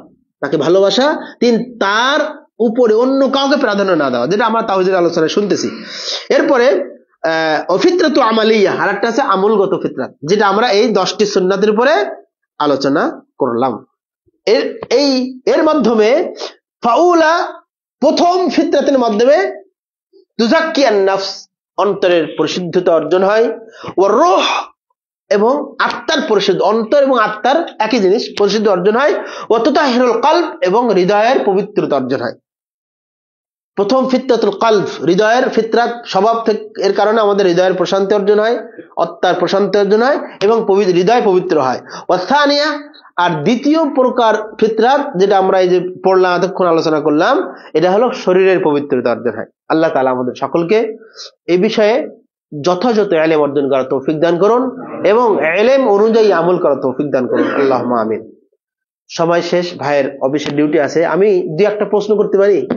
তাকে ভালোবাসা। তিন, তার উপরে অন্য কাউকে প্রাধান্য না দেওয়া, যেটা আমরা তাওহীদের আলোচনায় শুনতেছি। এরপরে ফিতরাতু আমালিয়া, আর একটা আছে আমলগত ফিতরাত, যেটা আমরা এই 10টি সুন্নাতের উপরে আলোচনা করলাম। এর মাধ্যমে ফাউলা, প্রথম ফিতরাতের মাধ্যমে তুজাক্কিয়ান নাফস, অন্তরের পরিশুদ্ধতা অর্জন হয়। ওয়া রূহ, এবং আত্মার পরিশুদ্ধ, অন্তর এবং আত্মার একই জিনিস, পরিশুদ্ধ অর্জন হয়। ওয়াতুতাহিরুল কলব, এবং হৃদয়ের পবিত্রতা অর্জন হয়। প্রথম ফিতরাতুল কলব, হৃদয়ের ফিতরাত, স্বভাব থেকে এর কারণে আমাদের হৃদয়ের প্রশান্তি অর্জন হয়, আত্মার প্রশান্তি অর্জন হয় এবং হৃদয় পবিত্র হয়। ওয়াসানিয়া, আর দ্বিতীয় প্রকার ফিতরাত যেটা আমরা এই যে পড়লাম, এতক্ষণ আলোচনা করলাম, এটা হলো শরীরের পবিত্রতা অর্জন হয়। আল্লাহ তাআলা আমাদের সকলকে এই বিষয়ে যথাযথ ইলম অর্জন করার তৌফিক দান করুন এবং ইলম অনুযায়ী আমল করার তৌফিক দান করুন। আল্লাহুম্মা আমিন। সময় শেষ, ভাইয়ের অফিসের ডিউটি আছে। আমি দুই একটা প্রশ্ন করতে পারি?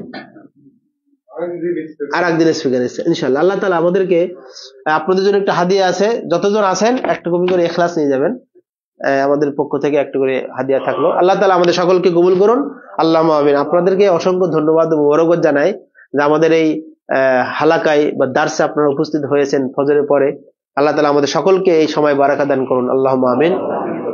আর একদিন স্পিকার এসছে ইনশাআল্লাহ। আল্লাহ তাআলা আমাদেরকে, আপনাদের জন্য একটা হাদিয়া আছে, যতজন আছেন একটা কপি করে ইখলাস নিয়ে যাবেন। আমাদের পক্ষ থেকে একটা করে হাদিয়া থাকলো। আল্লাহ তাআলা আমাদের সকলকে কবুল করুন। আল্লাহুম্মা আমিন। আপনাদেরকে অসংখ্য ধন্যবাদ ও মোবারকবাদ জানাই যে আমাদের এই হালাকায় বা দার্সে আপনারা উপস্থিত হয়েছেন ফজরের পরে। আল্লাহ তাআলা আমাদের সকলকে এই সময় বারাকা দান করুন। আল্লাহুম্মা আমিন।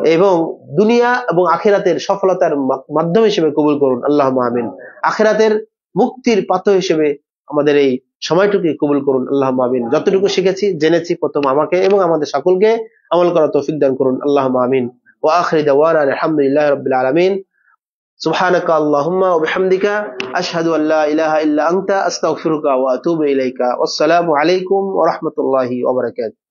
এবং দুনিয়া এবং আখিরাতের সফলতার মাধ্যম হিসেবে কবুল করুন। আল্লাহুম্মা আমিন। আখিরাতের মুক্তির পাথর হিসেবে আমাদের এই সময়টুকু কবুল করুন। আল্লাহুম্মা আমিন। যতটুকু শিখেছি জেনেছি, প্রথম আমাকে এবং আমাদের সকলকে আমল করার তৌফিক দান করুন। আল্লাহুম্মা আমিন। ওয়া আখিরু দাওয়ানা আলহামদুলিল্লাহি রাব্বিল আলামিন। সুবহানাকা আল্লাহুম্মা ওয়া বিহামদিকা আশহাদু আল লা ইলাহা ইল্লা আনতা আস্তাগফিরুকা ওয়া আতুবু ইলাইকা। ওয়াসসালামু আলাইকুম ওয়া রাহমাতুল্লাহি ওয়া বারাকাতুহু।